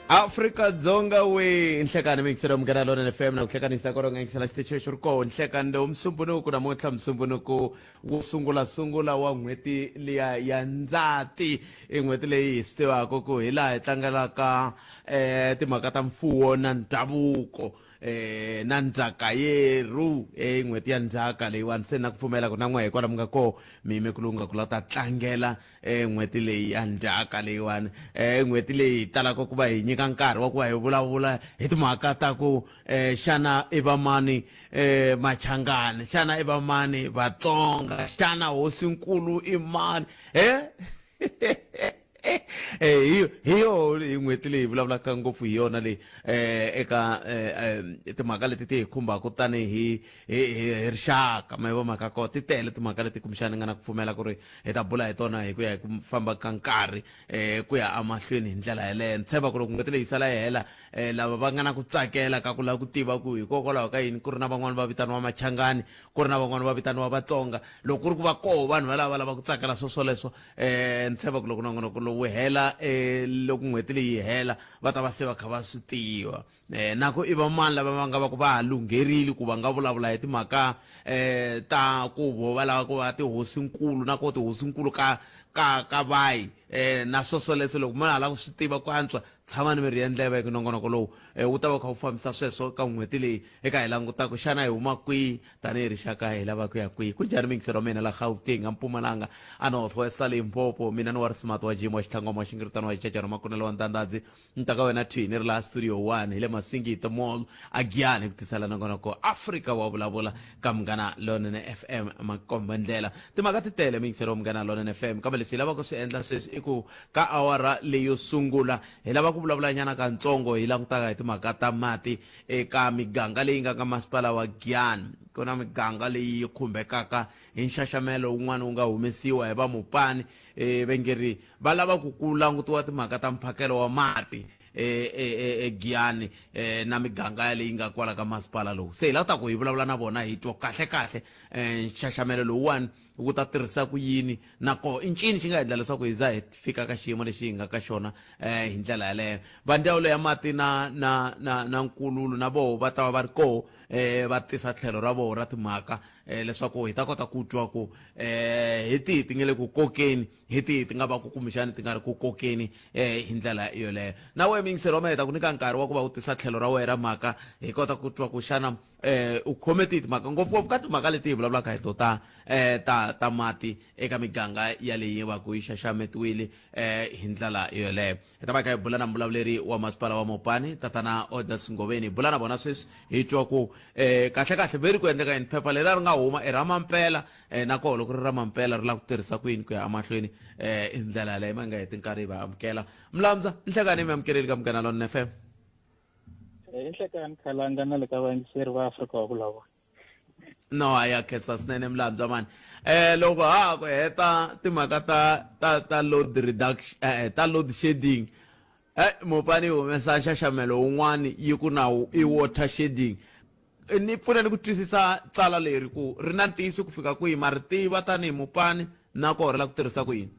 Afrika-Dzonga we nhlekani mingiselo mngana lona FM na kuhlekanisa koronga ngisela xitichi xi ri kona nhlekani ndo msumbunuku namuntlha msumbunuku wo sungula wa n'hweti liya ya Ndzati i n'hweti leyi hi swi tivaka ku hi laha hi tlangelaka timhaka ta mfuwo na ndhavuko na ndzhaka yeru n'hweti ya ndzhaka leyiwani se na ku pfumela ku na n'we hikwalaho mi nga ko mimi kulunga ku la ta tlangela n'hweti leyi ya ndzhaka leyiwani n'hweti leyi hi talaka ku va hi nyika nkarhi wa ku va hi vulavula hi timhaka ta ku xana i va mani Machangani, xana i va mani Vatsonga, xana hosinkulu i mani hiyo n'hweti leyi vulavulaka ngopfu hi yona leyi eka timhaka leti ti hi khumbaka tani hi rixaka ma vo mhaka ko ti tele timhaka leti kumbexani nga na ku pfumela ku ri hi ta bula hi tona hi ku ya hi ku famba ka nkarhi ku ya amahlweni hi ndlela yaleyo ni tshemba ku loko n'hweti leyi sala yi hela lava va nga na ku tsakela ka ku lava ku tiva ku hikokwalaho ka yini ku ri na van'wani va vitaniwa Machangani, ku ri na van'wani va vitaniwa Vatsonga, loko ku ri ku va koho vanhu valava lava ku tsakela swoswoleswo ni tshemba ku loko nongonoko lowu hela loko n'hweti leyi hela va ta va se va kha va swi tiva na ku i va mani lava va nga va ku va ha lungherile ku va nga vulavula hi timhaka ta ku vo va lava ku va tihosinkulu na ku tihosinkulu ka vayi na swoswoleswo loko munhu a lava ku swi tiva ku antswa tshama ni mi ri endleva hi ku nongonoko lowu wu ta va kha wu fambisa sweswo ka n'hweti leyi eka hi langutaka xana hi huma kwihi tanihi rixaka hi lava ku ya kwihi ku njhani mingiselo wa mina la Gauteng a Mpumalanga a North West Limpopo mina ni wa rismart wa Jimo wa xitlhangwa wa xingiritano wa xicecero makunelo wa ntandadzi ni ta ka wena twi ni ri laha studio 1 hi le Masingita Mall a Giyani ku tisela nongonoko Africa wa vulavula ka Munghana Lonene FM makomba ndlela timhaka ti tele mingiselo wa Munghana Lonene FM kambe leswi hi lava ku swi endla sweswi i ku ka awara leyo sungula hi lava ku vulavula nyana ka ntsongo hi langutaka hi timhaka ta mati eka miganga leyi nga ka masipala wa Giyani ku na miganga leyi khumbekaka hi nxaxamelo wun'wana wu nga humesiwa hi va Mopani vengeri va lava ku langutiwa timhaka ta mphakelo wa mati Giyani na miganga leyi nga kwala ka masipala lowu se hi lava ta ku hi vulavula na vona hi twa kahle nxaxamelo lowuwani wu ta tirhisa ku yini nako i ncini xi nga endla leswaku hi za hi fika ka xiyimo lexi hi nga ka xona hi ndlela yaleyo va ndzawulo ya mati na nkululo na voho va ta va va ri koho va tisa tlhelo ra voho ra timhaka leswaku hi ta kota ku twa ku hi tihi ti nga le ku kokeni hi tihi ti nga va ku kumbexani ti nga ri ku kokeni hi ndlela yoleyo na wehe mingiselo wa mehe ta ku nyika nkarhi wa ku va u tisa tlhelo ra wehe ra mhaka hi kota ku twa ku xana u khome tihi timhaka ngopfungopfu ka timhaka leti hi vulavulaka hi to ta mati eka miganga yaleyi va ku yi xaxametiwile hi ndlela yoleyo hi ta va kha hi bula na mbulavuleri wa masipala wa Mopani tatana Odas Ngoveni hi bula na vona sweswi hi twa ku kahle veri ku endleka yini phepha leri ri nga huma i ra mampela na koho loko ri ra mampela ri lava ku tirhisa ku yini ku ya amahlweni hi ndlela yaleyo ma nga heti nkarhi hi va amukela Mlamza nhlekani mi amukeleli ka Munghana Lonene FM inhlekani Khalanga na le ka vayingiseri va Afrika wa vulavula no aya khetsa swinene Mlamza mani loko ha ku heta timhaka ta load reduction ta load shedding Mopani humesa nxaxamelo wun'wani yi ku na i water shedding ni pfuna ni ku twisisa tsala leri ku ri na ntiyiso ku fika kwihi ma ri tiva tanihi Mopani na koho ri la ku tirhisa ku yini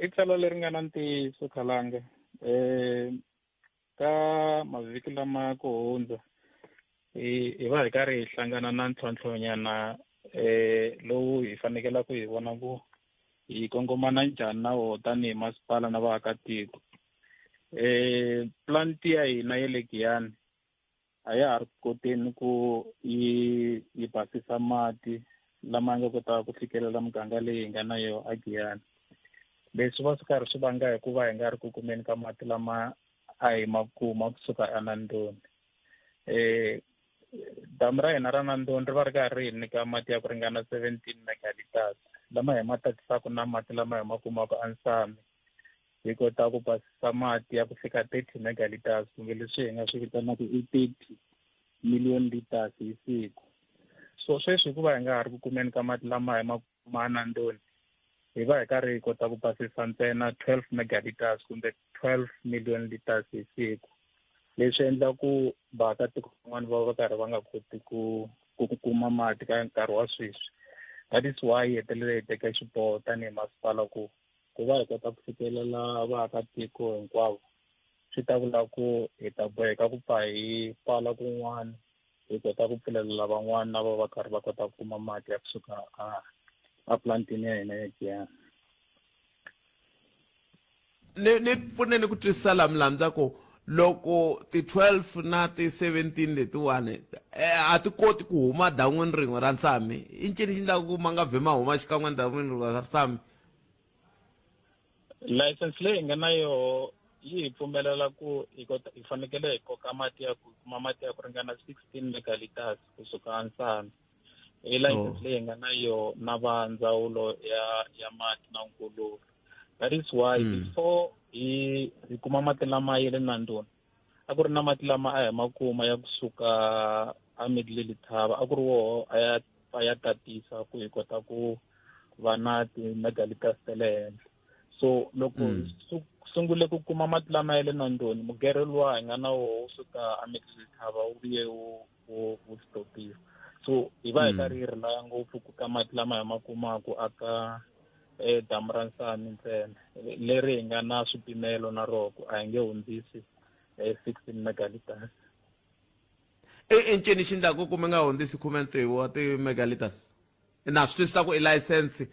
i tsala leri nga na ntiyiso Khalanga ka mavhiki lama ku hundza hi va hi karhi hi hlangana na ntlhontlhonyana lowu hi fanekela ku hi vona ku hi kongomana njhani na wo tanihi masipala na vaakatiko plant ya hina ya le Giyani a ya ha ri koteni ku yi basisa mati lama nga kotaka ku fikelela muganga leyi hi nga na yo a Giyani leswi va swi karhi swi vanga hi ku va hi nga ri ku kumeni ka mati lama a hi ma kuma kusuka eNandoni damu ra hina ra Nandoni ri va ri karhi hi nyika mati ya ku ringana 17 megaliters lama hi ma tatisaka na mati lama hi ma kumaka eNsami hi kota ku basisa mati ya ku fika 30 megaliters kumbe leswi hi nga swi vitanaka i 30 million liters hi siku so sweswi hikuva hi nga ha ri ku kumeni ka mati lama hi ma kuma eNandoni hi va hi karhi hi kota ku basisa ntsena 12 megaliters kumbe 12 million liters hi siku leswi endla ku vaakatiko van'wana va va karhi va nga koti ku kuma mati ka nkarhi wa sweswi that is why hi hetelele hi teka xiboho tanihi masipala ku va hi kota ku fikelela vaakatiko hinkwavo swi ta vula ku hi ta boheka ku pfa hi pfala kun'wana hi kota ku pfulelela van'wana na vo va karhi va kota ku kuma mati ya kusuka a plantini ya hina ya Giyani. ni pfuneni ku twisisa lamulambya ku loko ti-12 na ti-17 letiwani a ti koti ku huma dan'wini rin'we ra nsami i ncini xi endlaka ku ma nga vhe ma huma xikan'we dan'wini rin'we ra nsami? License leyi nga na yoho yi hi pfumelela ku hi fanekele hi koka mati ya ku kuma mati ya ku ringana 16 megaliters kusuka ansami. I license leyi nga na yoho na va ndzawulo ya mati na nkululo. That is why before hi kuma mati lama ya le Nandoni a ku ri na mati lama a hi makuma ya kusuka a Middle Letaba a ku ri woho a ya tatisa ku hi kota ku va na ti-megaliters ta le henhla. So loko sungule ku kuma mati lama ya le Nandoni mugere luwa hi nga na woho suka a Middle Letaba wu vuye wu stopiwa. So hi va hi karhi hi rilaya ngopfu ku ka mati lama hi makumaku aka damu ra Nsami ntsena leri hi nga na swipimelo na roko a hi nge hundzisi 16 megaliters. I ncini xi endlaku ku mi nga hundzisi 16 wa ti-megaliters? Na swi twisisa ku i license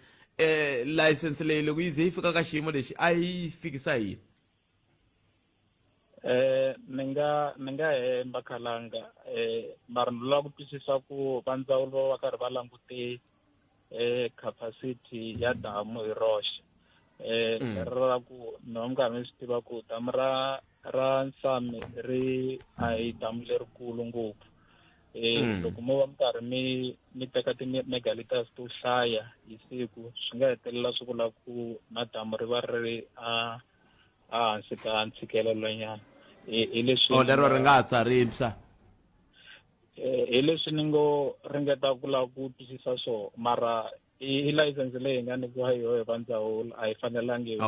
license leyi loko yi ze yi fika ka xiyimo lexi a yi fikisa yini? Ni nga hemba Khalanga mara ni lava ku twisisa ku va ndzawulo va karhi va langute capacity ya damu hi roxe ra ku no mi karhi mi swi tiva ku damu ra Nsami a hi damu lerikulu ngopfu. Loko mo va mi karhi mi teka ti-megaliters to hlaya hi siku swi nga hetelela swi vula ku na damu ri va ri a hansi ka ntshikelelo nyana. Hi leswi lero ri nga ha tsaripsa hi leswi ni ngo ringeta ku lava ku twisisa swona mara i license leyi hi nga nyikiwa hi yoho hi va ndzawulo a hi fanelangi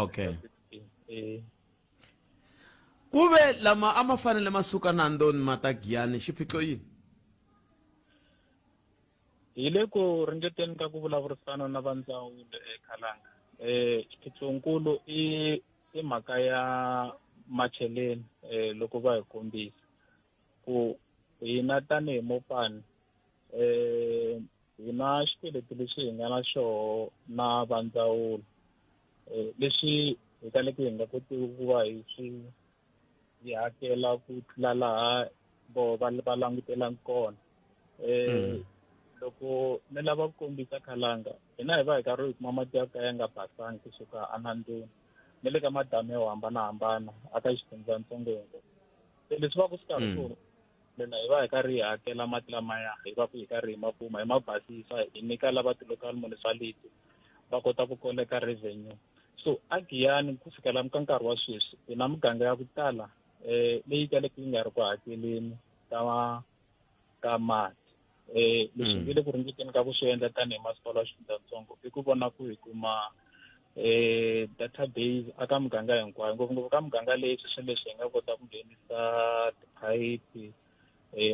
ku ve lama a ma fanele ma suka Nandoni ma ta Giyani xiphiqo yini? Hi le ku ringeteni ka ku vulavurisana na va ndzawulo Khalanga. Xiphiqonkulu i mhaka ya macheleni loko va hi kombisa ku hina tanihi mopani hi na xikweleti lexi hi nga na xoho na va ndzawulo leswi hi kaleke hi nga kotiki ku va hi hakela ku tlula laha vo va langutelanga kona. Loko ni lava ku kombisa Khalanga hina hi va hi karhi hi kuma mati ya ka ya nga basanga kusuka a Nandoni ni le ka madamu yo hambanahambana aka xifundzatsongo hinkwaro. Leswi va ku swi karhi ku hi va hi karhi hi hakela mati lamaya hi va ku hi karhi hi makuma hi mabasisa hi nyika lava ti-local municipality va kota ku koleka revenue. So a Giyani ku fikela ka nkarhi wa sweswi hi na miganga ya ku tala leyi kaleke yi nga ri ku hakeleni ka mati. Leswi nge le ku ringeteni ka ku swi endla tanihi masipala wa xifundzatsongo i ku vona ku hi kuma database aka muganga hinkwayo ngopfungopfu ka muganga leyi sweswi leswi hi nga kota ku nghenisa tiphayiphi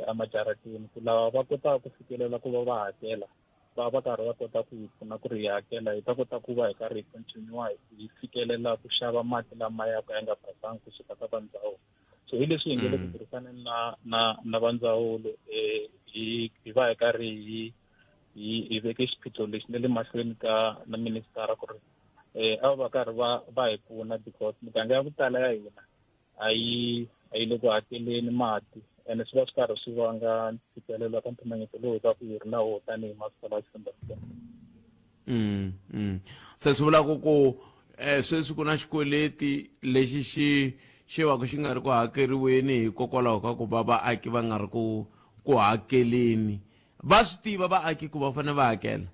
amajaratini ku lava va kotaka ku fikelela ku va va hakela va karhi va kota ku hi pfuna ku ri hi hakela hi ta kota ku va hi karhi hi continue hi fikelela ku xava mati lama ya ka ya nga basanga kusuka ka va ndzawulo. So hi leswi hi nge le ku tirhisaneni na va ndzawulo hi va hi karhi hi veke xiphiqo lexi ne le mahlweni ka na ministara ku ri a va karhi va hi pfuna because miganga ya ku tala ya hina a yi le ku hakeleni mati ene swi va swi karhi swi vanga ntshikelelo ka mpimanyeto lowu hi va ku hi ri na wo tanihi masipala wa xifundzatsongo. Se swi vula ku sweswi ku na xikweleti lexi xi va ku xi nga ri ku hakeriweni hikokwalaho ka ku va vaaki va nga ri ku hakeleni. Va swi tiva vaaki ku va fanele va hakela?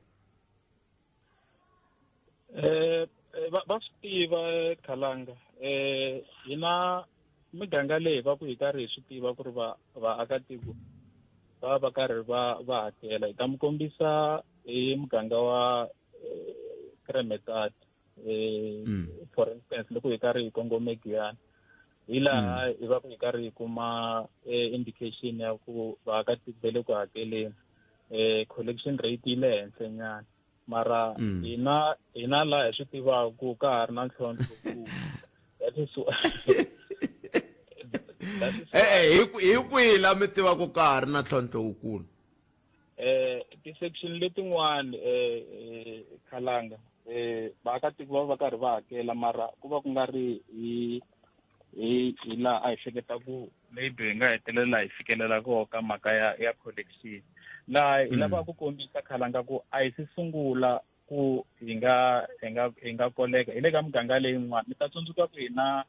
Va swi tiva Khalanga. Hi na miganga leyi va ku hi karhi hi swi tiva ku ri vaakatiko va karhi va hakela. Hi ta mi kombisa hi muganga wa Kremetati for instance loko hi karhi hi kongome Giyani hi laha hi va ku hi karhi hi kuma indication ya ku vaakatiko va le ku hakeleni collection rate yi le henhla nyana mara hina laha hi swi tivaku ka ha ri na ntlhontlho ku hi kwihi la mi tivaka ka ha ri na ntlhontlho wukulu? Ti-section letin'wani Khalanga vaakatiko va va karhi va hakela mara ku va ku nga ri hi laha a hi hleketaku maybe hi nga hetelela hi fikelela koho ka mhaka ya collection laha hi lavaka ku kombisa Khalanga ku a hi si sungula ku hi nga koleka hi le ka muganga leyin'wana mi ta tsundzuka ku hina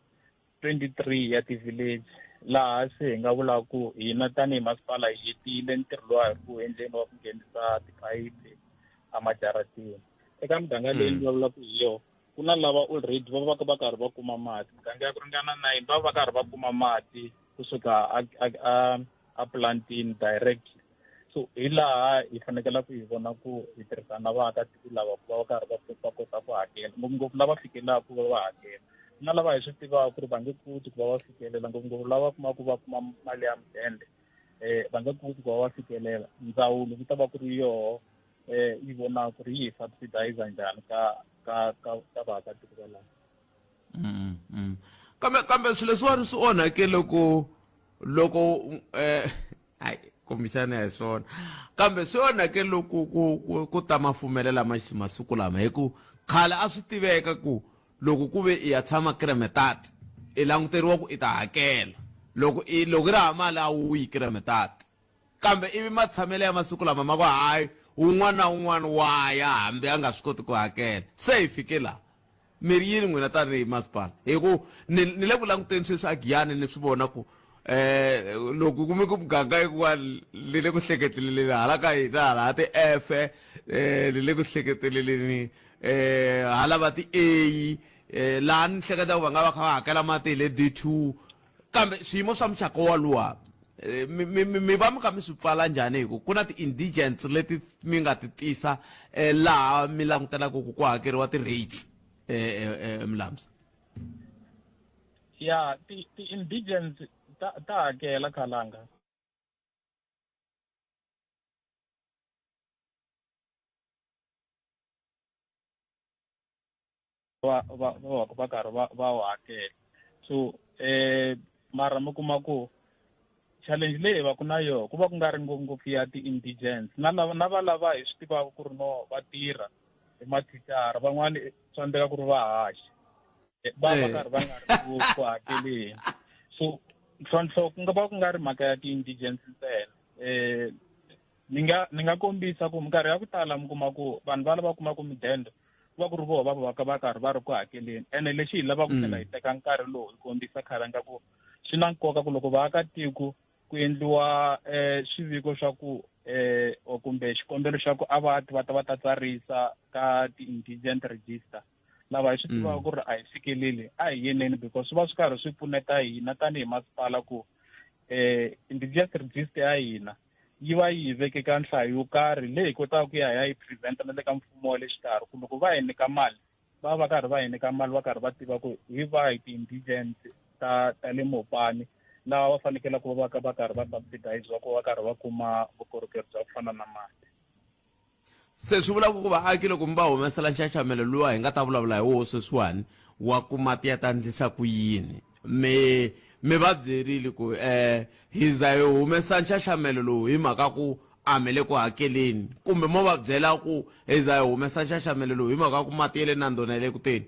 23 ya ti-village laha se hi nga vulaka ku hina tanihi masipala hi hetile ntirho lowa hi ku endleni wa ku nghenisa tiphayiphi amajaratini eka muganga leyi ni vulavulaka hi yona ku na lava already va va va karhi va kuma mati muganga ya ku ringana 9 va va karhi va kuma mati kusuka a plantini direct so hi laha hi fanekela ku hi vona ku hi tirhisana na vaakatiko lava ku va va karhi va kota ku hakela ngopfungopfu lava fikelelaku va va hakela na lava hi swi tivaka ku ri va nge koti ku va va fikelela ngopfungopfu lava kumaka va kuma mali ya mudende va nge koti ku va va fikelela ndzawulo ku ta va ku ri yoho yi vonaka ku ri yi hi subsidize njhani ka vaakatiko valava. kambe swilo leswiwani swi onhake loko hayi kumbexana hi swona kambe swi onhake loko ku ta mafumele lama masiku lama hi ku khale a swi tiveka ku loko ku ve i ya tshama kiremetati i languteriwa ku i ta hakela loko i ri mali a wu yi kiremetati kambe ivi matshamelo ya masiku lama ma ku hayi un'wana na un'wana wa ya hambi a nga swi koti ku hakela se hi fike laha miri yini n'wina tanihi masipala hi ku ni le ku languteni sweswi a Giyani ni swi vona ku loko ku mi ku muganga yin'wana li le ku hleketeleleni hala ka hina hala ti-F li le ku hleketeleleni hala va ti-A laha ni hleketa ku va nga va kha va hakela mati hi le D2 kambe swiyimo swa muxaka woluwa mi va mi kha mi swi pfala njhani hi ku na ti-indigents leti mi nga ti tisa laha mi langutelaka ku hakeriwa ti-rates Mlamsi? ya ti-indigents ta hakela Khalanga va karhi va wu hakela so mara mi kuma ku challenge leyi va ku na yona ku va ku nga ri ngopfu ya ti-indigents na valava hi swi tivaka ku ri no va tirha hi mathicara van'wani swa endleka ku ri va haxa va karhi va nga ri ku hakeleni so ntlhontlho ku nga va ku nga ri mhaka ya ti-indigents ntsena ni nga kombisa ku minkarhi ya ku tala mi kuma ku vanhu va lava kumaka midende ku va ku ri voho va karhi va ri ku hakeleni ene lexi hi lavaka ku tlhela hi teka nkarhi lowu hi kombisa Khalanga ku swi na nkoka ku loko vaakatiko ku endliwa swiviko swa ku kumbe xikombelo xa ku a va ta tsarisa ka ti-indigent register lava hi swi tivaka ku ri a hi fikeleli a hi yeneni because swi va swi karhi swi pfuneta hina tanihi masipala ku indigent register ya hina yi va yi hi veke ka nhlayo yo karhi leyi hi kotaka ku ya yi presenta na le ka mfumo wa le xikarhi kumbe ku va hi nyika mali va karhi va hi nyika mali va karhi va tiva ku hi va hi ti-indigent ta le Mopani laha va fanekela ku va karhi va subsidize ku va karhi va kuma vukorhokeri bya ku fana na mati se swi vulaka ku vaaki loko mi va humesela nxaxamelo luwa hi nga ta vulavula hi woho sweswiwani wa ku mati ya ta endlisa ku yini mi va byerile ku hi za hi humesa nxaxamelo lowu hi mhaka ku a mi le ku hakeleni kumbe mo va byela ku hi za hi humesa nxaxamelo lowu hi mhaka ku mati ya le nandona ya le kuteni?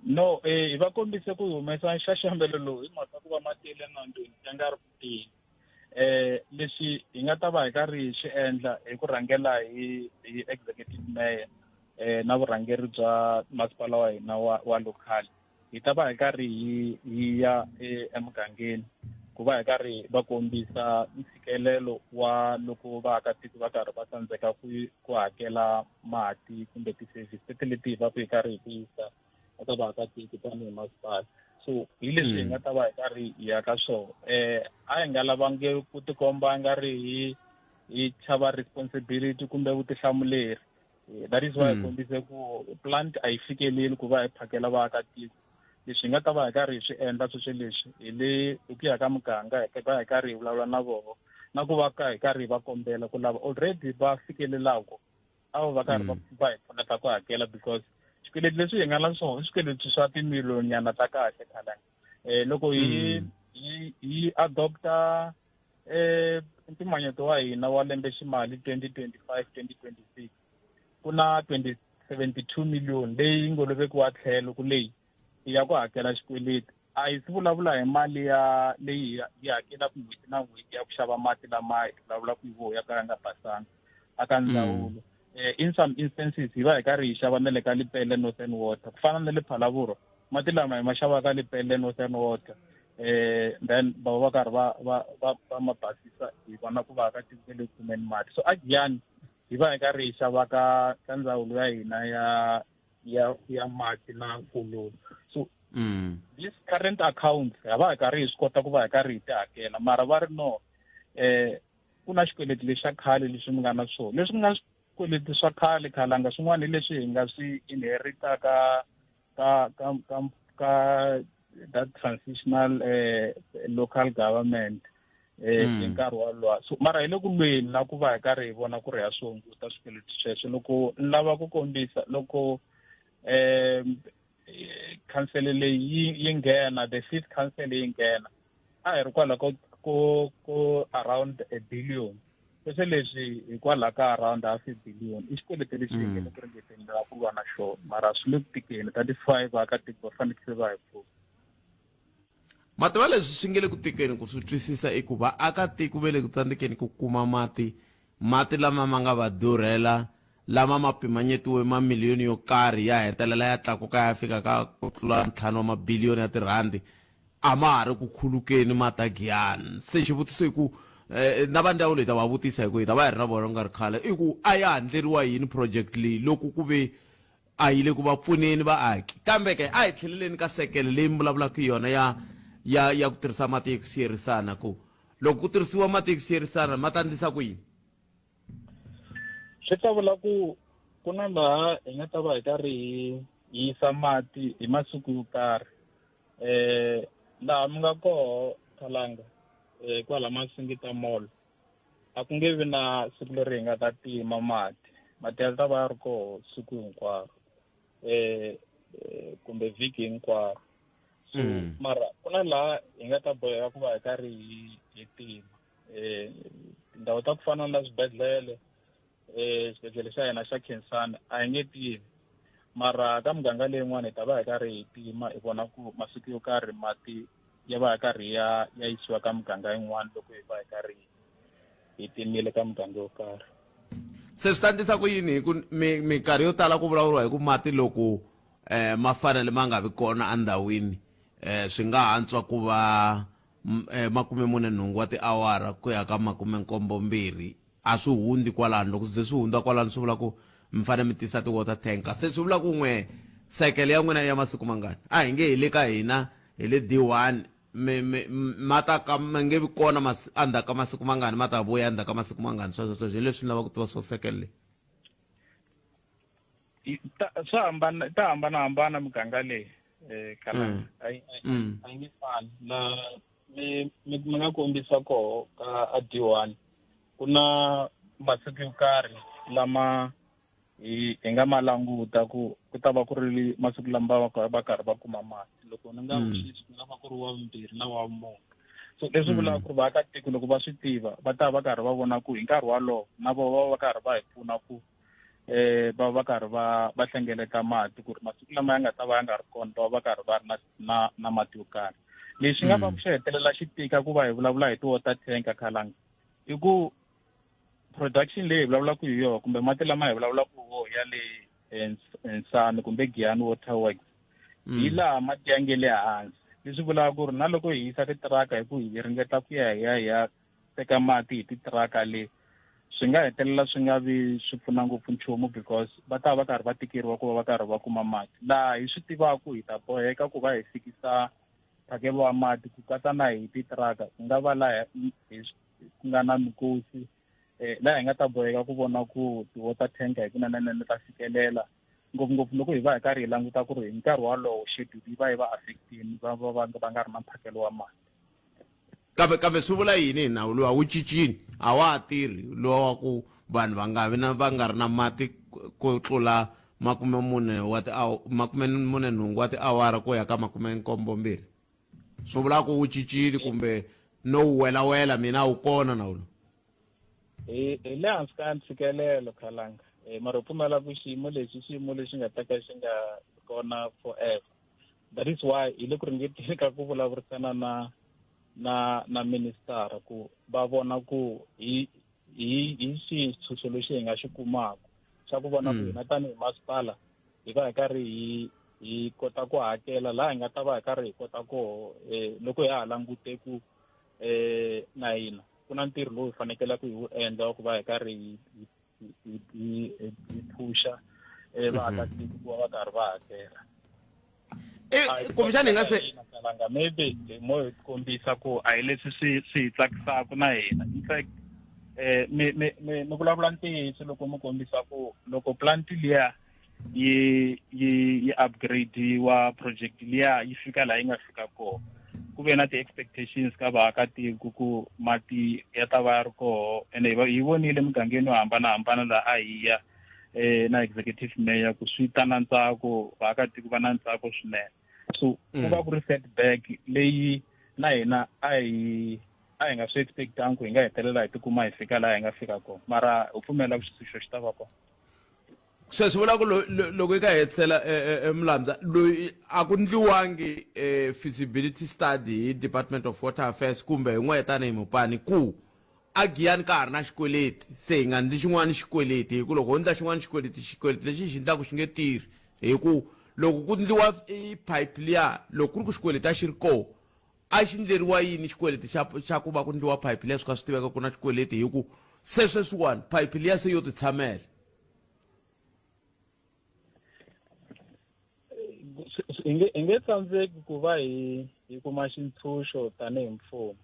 no hi va kombise ku humesa nxaxamelo lowu hi mhaka ku va mati ya le nandoni ya nga ri kuteni leswi hi nga ta va hi karhi hi swi endla hi ku rhangela hi executive mayor na vurhangeri bya masipala wa hina wa local hi ta va hi karhi hi ya emugangeni ku va hi karhi va kombisa ntshikelelo wa loko vaakatiko va karhi va tsandzeka ku hakela mati kumbe ti-service leti hi va ku hi karhi hi ku yisa eka vaakatiko tanihi masipala so hi leswi hi nga ta va hi karhi hi ya ka swona a hi nga lavangi ku tikomba nga ri hi chava responsibility kumbe vutihlamuleri that is why hi kombise ku plant a yi fikeleli ku va hi phakela vaakatiko leswi hi nga ta va hi karhi hi swi endla sweswo leswi hi ku ya ka muganga hi va hi karhi hi vulavula na vona na ku va hi karhi hi va kombela ku lava already va fikelelaku a va karhi va hi pfuneta ku hakela because swikweleti leswi hi nga na swona i swikweleti swa timiliyonyana ta kahle khalanga loko hi adopta mpimanyeto wa hina wa lembe ximali 2025-2026 ku na 72 million leyi ngo lovekiwa tlhelo ku leyi hi ya ku hakela xikweleti a hi si vulavula hi mali ya leyi hi hakelaka n'hweti na n'hweti ya ku xava mati lama hi vulavula ku hi voho ya ka ya nga basanga aka ndzawulo in some instances hi va hi karhi hi xava na le ka Lepelle Northern Water ku fana na le Phalaborwa mati lama hi ma xavaka Lepelle Northern Water then va karhi va ma basisa hi vona ku va ka tiko le kumeni mati so a Giyani hi va hi karhi hi xava ka ndzawulo ya hina ya mati na mfumo so this current accounts ha va hi karhi hi swi kota ku va hi karhi hi ti hakela mara va ri no ku na xikweleti lexi xa khale leswi mi nga na swona leswi nga swikweleti swa khale khalanga swin'wana hi leswi hi nga swi inheritaka ka that transitional local government hi nkarhi walowa so mara hi le ku lweni na ku va hi karhi hi vona ku ri ha swi hunguta swikweleti sweswo loko ni lava ku kombisa loko council leyi yi nghena the 5th council yi nghena a hi ri kwala ko around a billion sweswo leswi hikwalaho ka around half a billion i xikweleti lexi hi ngene ku ringeteni la ku va na xona mara swi le ku tikeni 35 vaakatiko va fanekele va hi pfuna mativa leswi swi nge le ku tikeni ku swi twisisa i ku vaakatiko ve le ku tsandzekeni ku kuma mati lama ma nga va durhela lama ma pimanyetiwe mamiliyoni yo karhi ya hetelela ya tlakuka ya fika ka ku tlula 5 wa mabiliyoni ya tirhandi a ma ha ri ku khulukeni mata Giyani se xivutiso i ku na va ndhawu leyi ta va vutisa hi ku hi ta va hi ri na vona nga ri khale i ku a ya handleriwa yini project leyi loko ku ve a yi le ku va pfuneni vaaki kambe ke a hi tlheleleni ka sekele leyi mi vulavulaka yona ya ku tirhisa mati hi ku siyerisana ku loko ku tirhisiwa mati hi ku siyerisana ma ta endlisa ku yini swi ta vula ku na laha hi nga ta va hi karhi hi yisa mati hi masiku yo karhi laha mi nga koho khalanga kwala Masingita Mall a ku nge vi na siku leri hi nga ta tima mati ya ta va ya ri koho siku hinkwaro kumbe vhiki hinkwaro so mara ku na laha hi nga ta boheka ku va hi karhi hi tima tindhawu ta ku fana na swibedhlele xibedhlele xa hina xa Khensani a hi nge timi mara ka muganga leyin'wana hi ta va hi karhi hi tima hi vona ku masiku yo karhi mati ya va hi karhi ya yisiwa ka muganga yin'wana loko hi va hi karhi hi timile ka muganga yo karhi se swi ta endlisa ku yini hi ku minkarhi yo tala ku vulavuriwa hi ku mati loko ma fanele ma nga vi kona endhawini swi nga antswa ku va 48 wa tiawara ku ya ka 72 a swi hundzi kwalano loko ze swi hundza kwalano swi vula ku mi fanele mi tisa ti-water tanker se swi vula ku n'we sekele ya n'wina ya masiku mangani a hi nge hi le ka hina hi le D1 mata ka ma nge vi kona endzhaku ka masiku mangani ma ta vuya endzhaku ka masiku mangani sweswo hi leswi ni lava ku tiva swo sekele ta hambanahambana muganga leyi khalanga a yi nge fani la mi nga kombisa koho ka D1 ku na masiku yo karhi lama hi nga ma languta ku ta va ku ri masiku lama va karhi va kuma mati loko ni nga vuxisi ku nga va ku ri wa vumbirhi na wa mune so leswi vulaka ku ri vaakatiko loko va swi tiva va ta va karhi va vona ku hi nkarhi walowo na vona va karhi va hi pfuna ku va karhi va hlengeleta mati ku ri masiku lama ya nga ta va ya nga ri kona va karhi va ri na mati yo karhi leswi nga va ku swi hetelela xi tika ku va hi vulavula hi ti-water tanker khalanga i ku production leyi hi vulavulaka hi yona kumbe mati lama hi vulavulaka hi ya le Nsani kumbe Giyani Water Works hi laha mati ya nge le hansi leswi vulaka ku ri na loko hi yisa titiraka hi ku hi ringeta ku ya teka mati hi titiraka le swi nga hetelela swi nga vi swi pfuna ngopfu nchumu because va ta va karhi va tikeriwa ku va karhi va kuma mati laha hi swi tivaka hi ta boheka ku va hi fikisa mphakelo wa mati ku katsa na hi titiraka ku nga va laha ku nga na mikosi laha hi nga ta boheka ku vona ku ti-water tanker hi kunanene ta fikelela ngopfungopfu loko hi va hi karhi hi languta ku ri hi nkarhi walowo schedule yi va yi va affectini va nga ri na mphakelo wa mati kambe swi vula yini hi nawu lowu a wu cincini a wa ha tirhi lowa wa ku vanhu va nga ri na mati ku tlula 44 wa tiawara ku ya ka 72 swi vula ku wu cincile kumbe no welawela mina wu kona na wona hi le hansi ka ntshikelelo khalanga mara pfumela ku xiyimo lexi nga ta ka xi nga kona forever. That is why hi le ku ringeteni ka ku vulavurisana na minister ku va vona ku hi xitshunxo lexi hi nga xi kumaka xa ku vona ku hina tanihi masipala hi va hi karhi hi kota ku hakela laha hi nga ta va hi karhi hi kota ku loko hi ha langute ku na hina ku na ntirho lowu hi fanekele ku hi wu endla ku va hi karhi hi phusha vaakatiko ku va va karhi va hakela. kumbexani hi nga se kalanga maybe mo hi kombisa ku a hi leswi swi hi tsakisaka na hina. In fact mi vulavula ntiyiso loko mi kombisa ku loko plant liya yi upgrade-iwa project liya yi fika laha yi nga fika kona ku ve na ti-expectations ka vaakatiko ku mati ya ta va ya ri koho ene hi vonile mugangeni yo hambanahambana laha a hi ya na executive mayor ku swi ta na ntsako vaakatiko va na ntsako swinene. So ku va ku ri setback leyi na hina a hi nga swi expectangi ku hi nga hetelela hi tikuma hi fika laha hi nga fika kona mara u pfumela ku xitshunxo xi ta va kona. sweswi vula ku loko yi ka hetisela Mlamza loyi a ku ndliwangi feasibility study hi Department of Water Affairs kumbe hi n'we tanihi mupani ku a Giyani ka ha ri na xikweleti se hi nga ndli xin'wana xikweleti hi ku loko ho ndla xin'wana xikweleti lexi xi ndlaku xi nge tirhi hi ku loko ku ndliwa pipe liya loko ku ri ku xikweleti a xi ri koho a xi ndleriwa yini xikweleti xa ku va ku ndliwa pipe liya swi ka swi tiveka ku na xikweleti hi ku se sweswiwani pipe liya se yo ti tshamela. Hi nge tsandzeki ku va hi kuma xitshunxo tanihi mfumo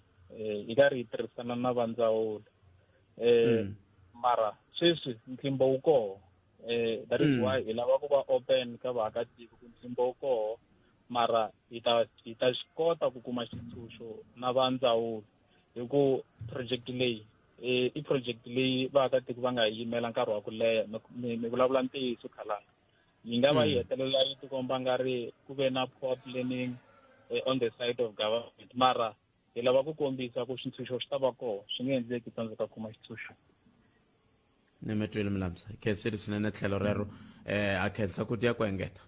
hi karhi hi tirhisana na va ndzawulo mara sweswi ntlimbo wu koho that is why hi lava ku va open ka vaakatiko ku ntlimbo wu koho mara hi ta swi kota ku kuma xitshunxo na va ndzawulo hi ku project leyi i project leyi vaakatiko va nga yimela nkarhi wa ku leha mi vulavula ntiyiso khalanga yi nga va yi hetelela yi tikomba nga ri ku ve na poor planning on the side of government mara hi lava ku kombisa ku xitshunxo xi ta va koho swi nge endleki tsandzeka kuma xitshunxo. Ni mi twile Mlamza hi khensile swinene tlhelo rero a khensa ku tiya ku engeta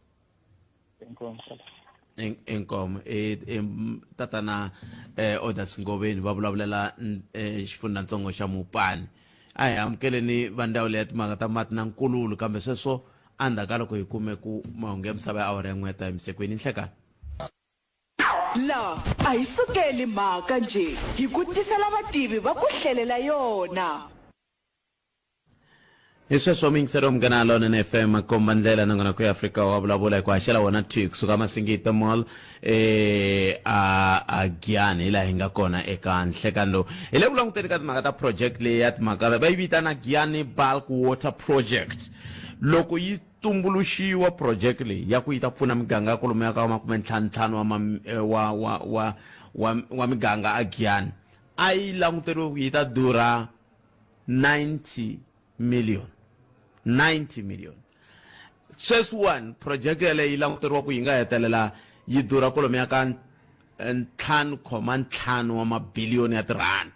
inkomo tatana Odas Ngoveni va vulavulela xifundzantsongo xa Mupani a hi amukeleni va ndhawu leyi ya timhaka ta mati na Nkululo kambe sweswo andaka loko hi kume ku mahungu ya misava ya awara ya n'weta emisekweni nhlekani la a hi sukeli mhaka nje hi ku tisela vativi va ku hlelela yona. hi sweswo mingisero mugana lona na FM komba ndlela nangona ku Afrika wa vulavula ku haxela wona twi kusuka Masingita Mall a Giyani la hinga kona eka nhlekani lowu hi le ku languteni ka timhaka ta project leyi ya timhaka va yi vitana Giyani Bulk Water Project. Loko yi tumbuluxiwa project leyi ya ku yi ta pfuna miganga ya kolomo ya ka 55 wa miganga a Giyani a yi languteriwe yi ta durha 90 million sweswiwani project leyi yi languteriwa ku yi nga hetelela yi durha kolomo ya ka 5.5 wa mabiliyoni ya tirhandi.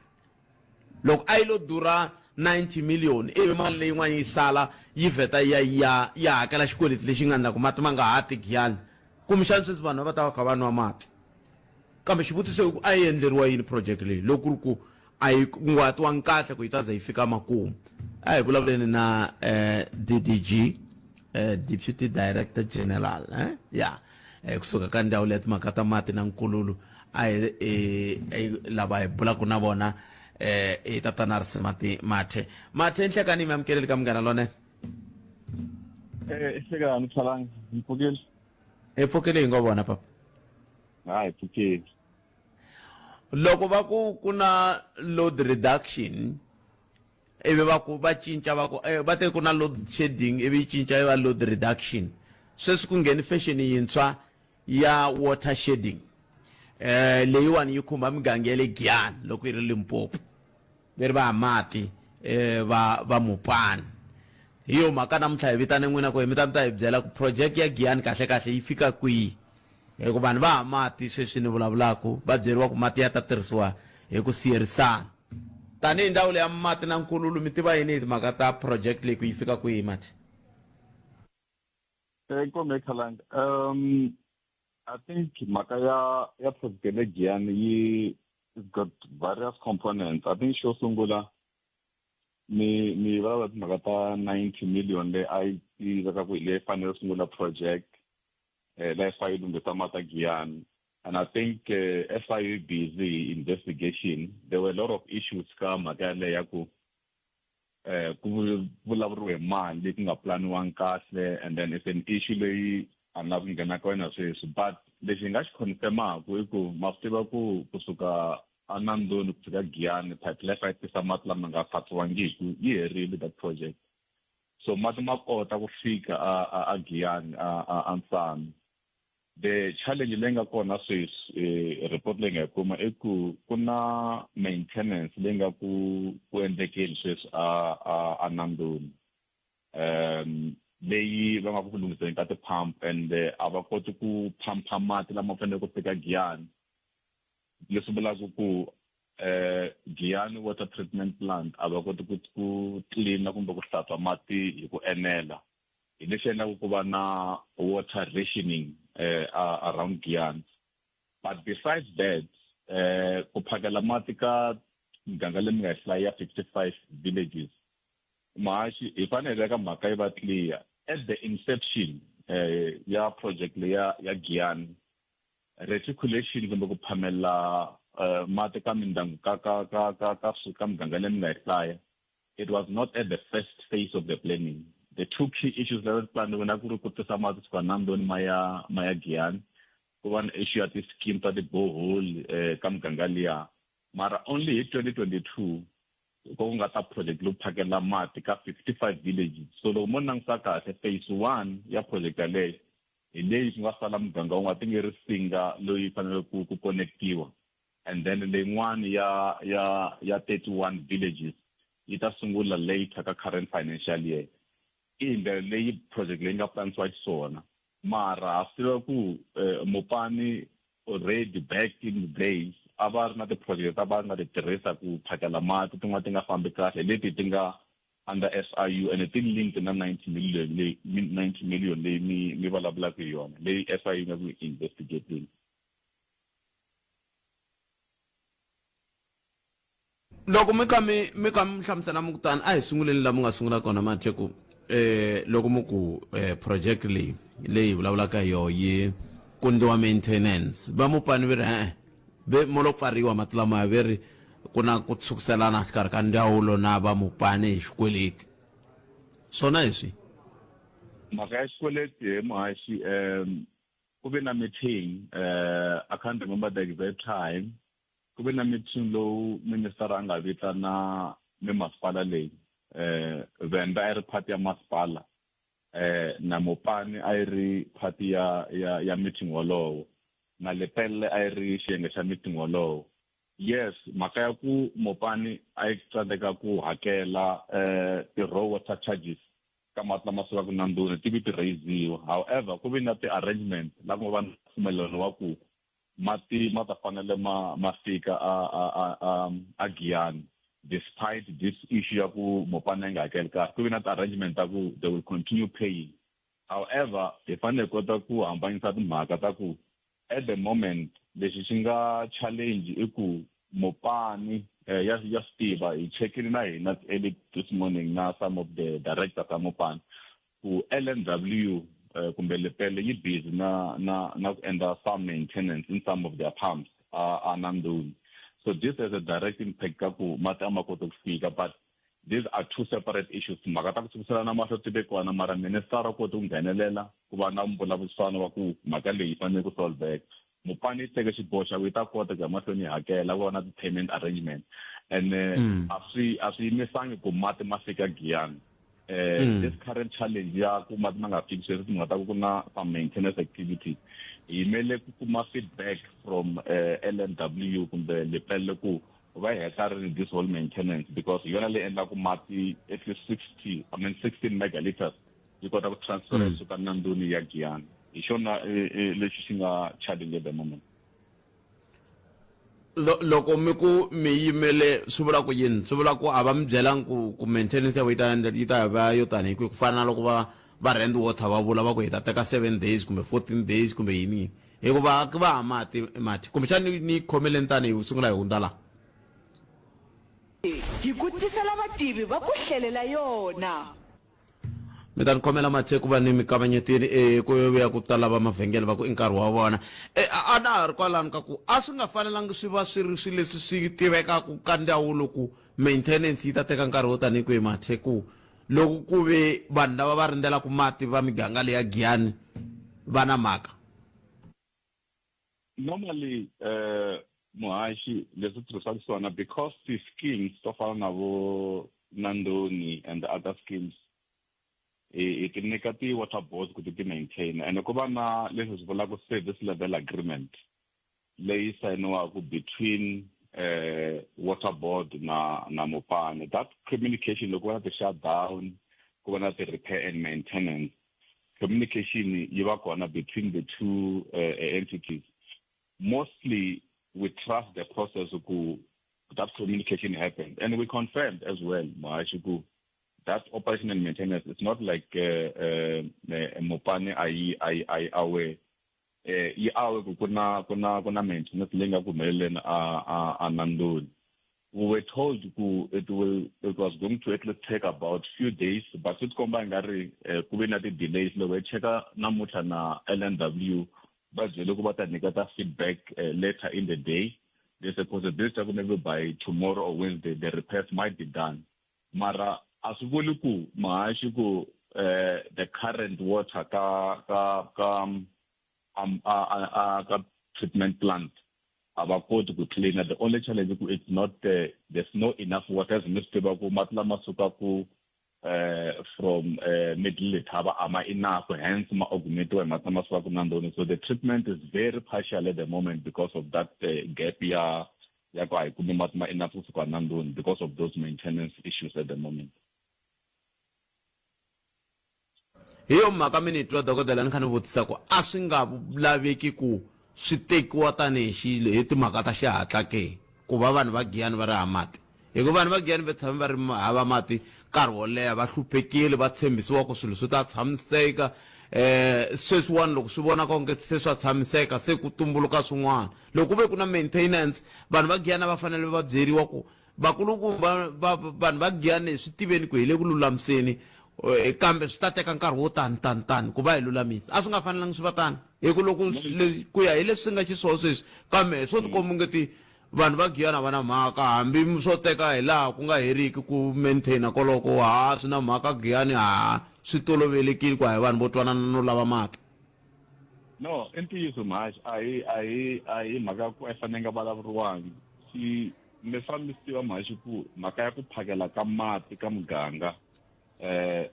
Loko a yi lo durha 90 million ivi mali leyi n'wana yi sala yi vheta ya hakela xikweleti lexi nga ndla ku mati ma nga ha ti Giyani kumbexani sweswi vanhu va ta va kha va nwa mati kambe xivutiso i ku a yi endleriwa yini project leyi loko ku ri ku a yi kunguhatiwangi kahle ku yi ta za yi fika makumu. A hi vulavuleni na DDG Deputy Director General kusuka ka ndhawu leyi ya timhaka ta mati na Nkululo a hi lava hi bulaka na vona hi tatana Risemati Mathe nhlekani mi amukeleli ka Munghana Lonene Nhlekani Thalanga hi pfukile hi pfukile hi ngo vona papa hi pfukile. Loko va ku na load reduction ivi va cinca va te ku na load shedding ivi yi cinca va load reduction sweswi ku ngheni fashion yintshwa ya water shedding leyiwani yi khumba miganga ya le Giyani loko yi ri Limpopo veri va mati va Mupani hi yo mhaka namuntlha hi vitane n'wina ku hi mi ta hi byela ku project ya Giyani kahle kahle yi fika kwihi hikuva vanhu va mati sweswi ni vulavulaka va byeriwa ku mati ya ta tirhisiwa hi ku siyerisana tanihi ndhawu leya mati na nkululo mi tiva yini hi timhaka ta project leyi ku yi fika kwihi mati Kome Khalanga. I think mhaka ya project le Giyani it's got various components. I think xo sungula mi va mhaka ta 90 million le I veka ku ile fanele sungula project la fa yi lunghisa mata Giyani. And I think FIU busy investigation. There were a lot of issues ka mhaka le ya ku vulavuriwe mali leti nga planiwanga kahle, and then it's an issue leyi a nga nghena ka yona sweswi. But lexi nga xi confirmaku i ku ma swi tiva ku kusuka eNandoni ku fika Giyani pipeline ya tisa mati lama nga fakiwangiki yi herile that project. So mati ma kota ku fika a Giyani a Nsami. The challenge leyi nga kona sweswi report leyi nga yi kuma i ku ku na maintenance leyi nga ku endlekeni sweswi a Nandoni leyi va nga ku lunghiseni ka ti-pump, and a va koti ku phampa mati lama fanele ku fika Giyani. Leswi vulaka ku Giyani water treatment plant a va koti ku cleana kumbe ku hlantswa mati hi ku enela. Hi leswi endlaka ku va na water rationing around Giyani. But besides that, ku phakela mati ka miganga leyi mi nga hlaya ya 55 villages, mahaxi hi fanele ka mhaka yi va clear. At the inception ya project leya ya Giyani, reticulation kumbe ku phamela mati ka mindyangu ka miganga leyi mi nga hlaya, it was not at the first phase of the planning. The two key issues that were planned when I could put some out of Nandoni Maya Giyani. One issue at the scheme to the borehole, Kamgangalia. Mara only in 2022, Gongata project look Pagala Matika 55 villages. So the Monang Saka phase 1, ya project Ale, in days Wasalam Gangong, I think it is Singa, Louis Panaku connectiva. And then the one ya 31 villages. It has Sungula late current financial year. In the lay project laying up plans white sauna. Mara still ku Mopani already back in the days. Abar na the project, abar na the Teresa ku Pakalamata, Tumatinga Fambikas, a little tinga under SIU, and a thing linked in 90 million, lay me vala black yon. Lay SIU never investigating. loko mi ka mi hlamusela mi kutani a hi sunguleni laha mi nga sungula kona Matheku loko mu ku project leyi vulavulaka hi yona yi ku endliwa maintenance va mupani va ri ve mo lo pfariwa mati lamaya ve ri ku na ku tshukiselana xikarhi ka ndzawulo na va mupani hi xikweleti swona hi swi mhaka ya xikweleti mahaxi ku ve na meeting I can't remember the exact time. Ku ve na meeting lowu minister a nga vitana ni masipala leyi venda a ri phati ya masipala na mopani a ri phati ya meeting wolowo na lepelle a ri xiyenge xa meeting wolowo. Yes, mhaka ya ku mopani a tsandzeka ku hakela ti-raw water charges ka mati lama sukaka Nandoni ti vi ti raisiwa. However ku ve na ti-arrangement la ku va na mpfumelelo wa ku mati ma ta fanele ma fika a Giyani despite this issue ya ku mopani a nga hakeli kahle. Ku ve na ti-arrangement ta ku they will continue paying. However hi fanele kota ku hambanyisa timhaka ta ku at the moment lexi xi nga challenge i ku mopani ya stiva hi chekini na hina early this morning na some of the directors ta mopani ku LNW kumbe lepelle yi busy na ku endla some maintenance in some of their pumps a Nandoni. So this has a direct impact ka ku mati a ma kota ku fika, but these are two separate issues. Mhaka ta ku tsukuselana mahlo ti vekiwana mara minister a kota ku nghenelela ku va na mbulavurisano wa ku mhaka leyi fanele ku solveka. Mopani teke xiboho xa ku yi ta kota ku ya mahlweni yi hakela ku va na ti-payment arrangement and a swi yimisangi ku mati ma fika Giyani. This current challenge ya ku mati ma nga fiki sweswi timhaka ta ku na some maintenance activity hi yimele ku kuma feedback from LNW kumbe lepelle ku va heta ri this whole maintenance because yona le endla ku mati at least 16 megaliters yi kota ku transfer suka Nandoni ya Giyani hi xona lexi xi nga challenge at the moment. loko mi yimele swi vula ku yini swi vula ku a va mi byelangi ku maintenance ya yi ta va yo tani ku fana loko va rent water va vula va ku hi ta teka 7 days kumbe 14 days kumbe yini hikuva va ha mati kumbexani ni khomele ntani hi sungula hi hundza laha hi ku tisela vativi va ku hlelela yona. mi ta ni khomela mathe ku va ni mikavanyetini ku ya ku tala va mavhengele va ku i nkarhi wa vona a na ha ri kwalani ka ku a swi nga fanelangi swi va swi ri swi leswi swi tivekaka ka ndzawulo ku maintenance yi ta teka nkarhi wo tanihi kwihi mathe ku loko ku ve vanhu lava va rindzelaku mati va miganga leya Giyani va na mhaka. Normally muhashi leswi tirhisaka swona because ti-schemes to fana na vo Nandoni and the other schemes ti nyika ti-water boards ku ti maintain and ku va na leswi swi vulaka service level agreement leyi sayiniwaka between water board na Mopane. That communication loko va na ti-shutdown ku va na ti-repair and maintenance communication yi va kona between the two entities. Mostly we trust the process that communication happens, and we confirmed as well Maashiku that operation and maintenance is not like Mopane I aware kuna maintenance lenga kumeleni a Nandoni. We were told it was going to at least take about few days, but it combined kube na the delays lo we checka namuhla na LNW but look what I feedback later in the day. There's a possibility that maybe by tomorrow or Wednesday the repairs might be done. Mara asubuluku maashiku the current water ka treatment plant about to clean. The only challenge is not there's not enough water as Mr. Baku Matla Masukaku from Middle Taba Ama enough, hence ma augmento and Matamaswaku Nandoni. So the treatment is very partial at the moment because of that gap ya kwa kumatma enough for Nandoni because of those maintenance issues at the moment. Hiyo mhaka mi ni twa dokodela ni kha ni vutisa ku a swi nga laveki ku swi tekiwa tanihi xilo hi timhaka ta xihatla ke ku va vanhu va Giyani va ri hava mati hikuva vanhu va Giyani va tshame va ri hava mati nkarhi wo leha va hluphekile va tshembisiwa ku swilo swi ta tshamiseka sweswiwani loko swi vonaka onge se swa tshamiseka se ku tumbuluka swin'wana loko ku ve ku na maintenance vanhu va Giyani va fanele va byeriwa ku vakulukumba vanhu va Giyani swi tiveni ku hi le ku lulamiseni kambe swi ta teka nkarhi wo tani ku va hi lulamisa a swi nga fanelangi swi va tani hi ku loko ku ya hi leswi nga xiswona sweswi kambe swo tikomba ngeti vanhu va Giyani va na mhaka hambi swo teka hi laha ku nga heriki ku maintaina koloko swi na mhaka Giyani swi tolovelekile ku hi vanhu vo twanana no lava mati. No, i ntiyiso Mahashi a hi mhaka ku fanele nga vulavuriwangi mi fambisiwa Mahashi ku mhaka ya ku phakela ka mati ka muganga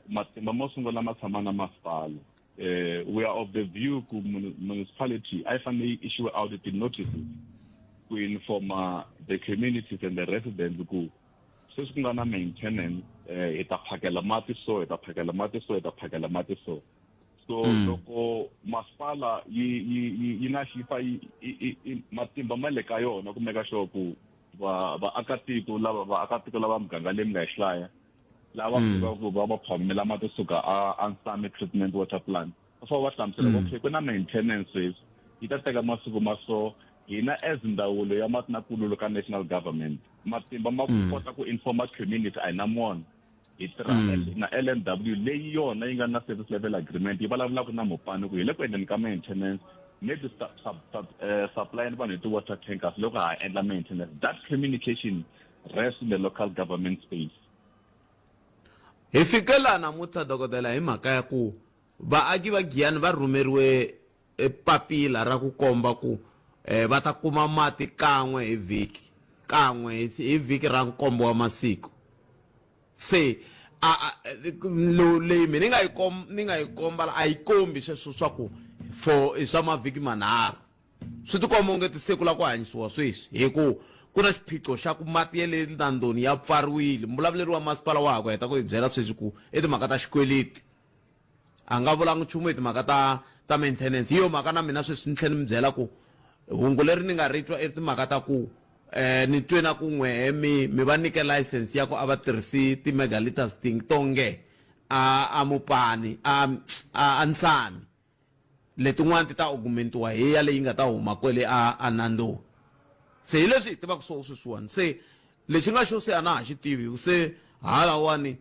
matimba mo sungula ma tshama na masipala. We are of the view ku municipality I fanele issue audit notices to inform the communities and the residents ku sweswi ku nga na maintenance hi ta phakela mati so hi ta phakela mati so hi ta phakela mati so loko masipala yi na xifa matimba ma le ka yona ku meka sure ku vaakatiko lava muganga leyi mi nga yi hlaya lava va phamela mati suka a Nsame treatment water plant so va hlamusela ku ku na maintenances yi ta teka masiku ma so hina as ndawulo ya mati na nkululo ka national government matimba ma kota ku informa community a hi na mona hi na LNW leyi yona yi nga na service level agreement yi vulavulaka na Mopane ku hi le ku endleni ka maintenance maybe supply vanhu hi water tankers loko ha endla maintenance. That communication rests in the local government space. Hi fikela namuntlha dokodela hi mhaka ya ku vaaki va Giyani va rhumeriwe papila ra ku komba ku va ta kuma mati kan'we hi vhiki ra nkombo wa masiku se leyi mina ni nga yi komba a yi kombi sweswo swa ku for swa mavhiki manharhu swi tikomba onge tisiku la ku hanyisiwa sweswi hi ku ku na xiphiqo xa ku mati ya le Nandoni ya pfariwile. Muvulavuri wa masipala wa ha ku heta ku hi byela sweswi ku i timhaka ta xikweleti a nga vulangi nchumu hi timhaka ta maintenance. Hi yo mhaka na mina sweswi ni tlhela ni mi byela ku hungu leri ni nga ri twa i timhaka ta ku ni twe na ku n'wehe mi va nyike license ya ku a va tirhisi ti-megaliters tonge a Mopani a Nsami. Letin'wana ti ta augmentiwa hi ya leyi nga ta huma kwele a Nandoni. Se hi leswi hi tivaka sweswiwani. Se lexi nga xo se a na ha xi tivi se halawani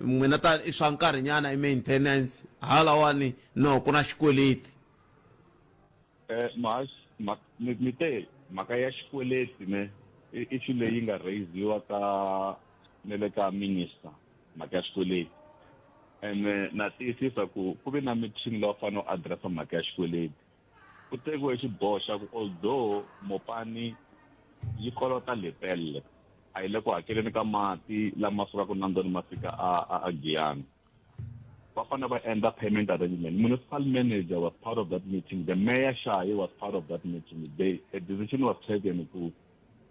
n'wina ta i swa nkarhinyana i maintenance halawani no ku na xikweleti. mi te mhaka ya xikweleti ne issue leyi nga raisiwa ka ne le ka minister mhaka ya xikweleti and na tiyisisa ku ve na meeting lawa fanele u addressa mhaka ya xikweleti. Ku tekiwe xiboho xa ku although Mopani yi kolota lepelle a yi le ku hakeleni ka mati lama sukaka Nandoni ma fika a Giyani, va fanele va endla payment arrangement. Municipal manager was part of that meeting, the mayor Shayi was part of that meeting. A decision was taken to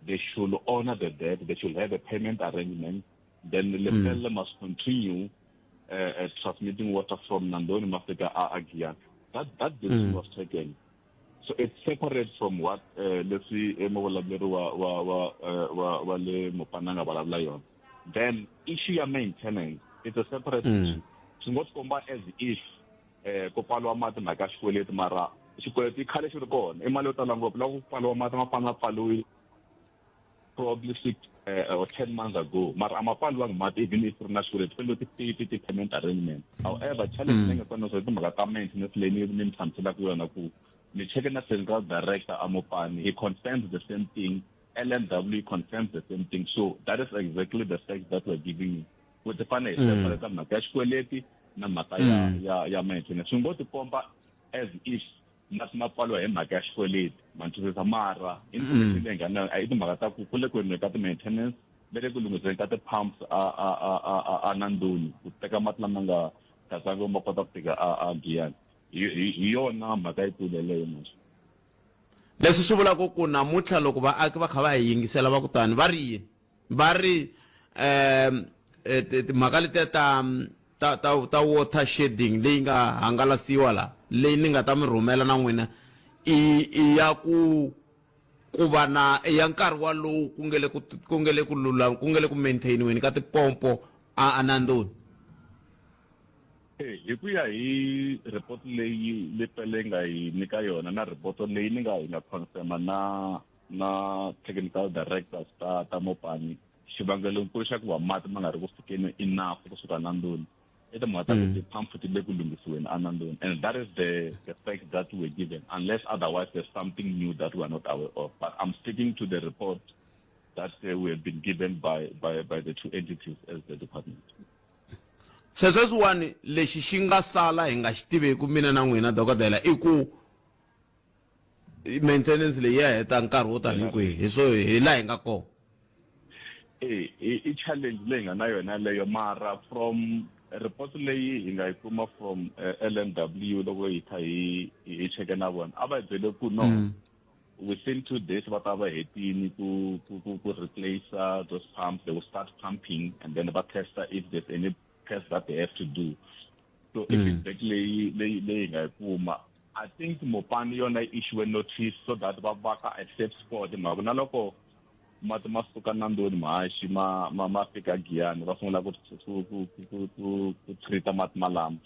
they should honor the debt, they should have a payment arrangement, then lepelle must continue transmitting water from Nandoni Mafika Agian. That decision was taken. So it's separate from what let's see then issue of maintenance, it's a separate issue. So what combat as if kopalo mata na ka xikweleti mara xikweleti khale xi ri kona i mali yo tala ngopfu loko pfaliwa mati ma fana pfaliwi probably 6 or 10 months ago, but I'm a part of even if we're not sure it's payment arrangement. However, challenge thing is the maintenance lane something like we check the central director Amopani, he confirms the same thing, LNW confirms the same thing. So that is exactly the text that we're giving you. With the final separate na cash quality na mataya ya maintenance. So go to pompa as if not mapalo e cash quality. Manchester Samara, including I do Magata Kule got the maintenance, very good with the pumps are Nandoni, Takamatlamanga, Tasago Mopatoptica are Gian. Your number I put the layers. Leswi swi vula ku namuntlha loko vaaki va kha va hi yingisela va kutani va ri timhaka leti ta water shedding leyi nga hangalasiwa la leyi ni nga ta mi rhumela na n'wina i ya ku va na ya nkarhi walowu ku nge le ku maintainiweni ka tipompo a Nandoni. Hi ku ya hi report leyi lepele nga hi nyika yona na report leyi ni nga confirma na technical directors ta Mopani xivangelo nkulu xa ku va mati ma nga ri ku fikeni enough kusuka Nandoni ita mhaka ti pump ti le ku lunghisiweni a Nandoni, and that is the fact that we're given, unless otherwise there's something new that we are not aware of. But I'm sticking to the report that we have been given by the two entities as the department. Sweswiwani lexi xi nga sala hi nga xi tiveku mina na n'wina dokodela i ku maintenance leyi ya heta nkarhi wo tani kwihi hi so hi la hi nga kona. I challenge leyi nga na yona leyo mara from report leyi hi nga yi kuma from LNW loko hi kha hi cheke na vona a va byele ku no within 2 days va ta va hetini ku replace those pumps. They will start pumping and then va test if there's any test that they have to do. So if it's leyi nga yi kuma, I think Mopani yona issue a notice so that va vaka a safe spot mara na loko mati ma suka Nandoni mahaxi ma fika Giyani va sungula ku treata mati malamo.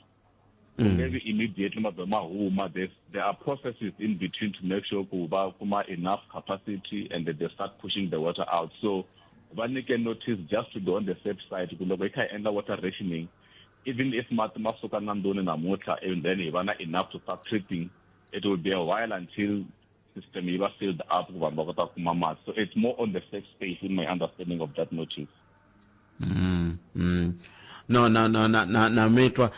Maybe immediately ma huma. There are processes in between to make sure ku va kuma enough capacity and that they start pushing the water out. So one can notice just to go on the safe side ku loko I end water rationing, even if mati ma suka Nandoni namuntlha and then ivana enough to start treating, it will be a while until system is filled up. So it's more on the safe space in my understanding of that notice. No mitwa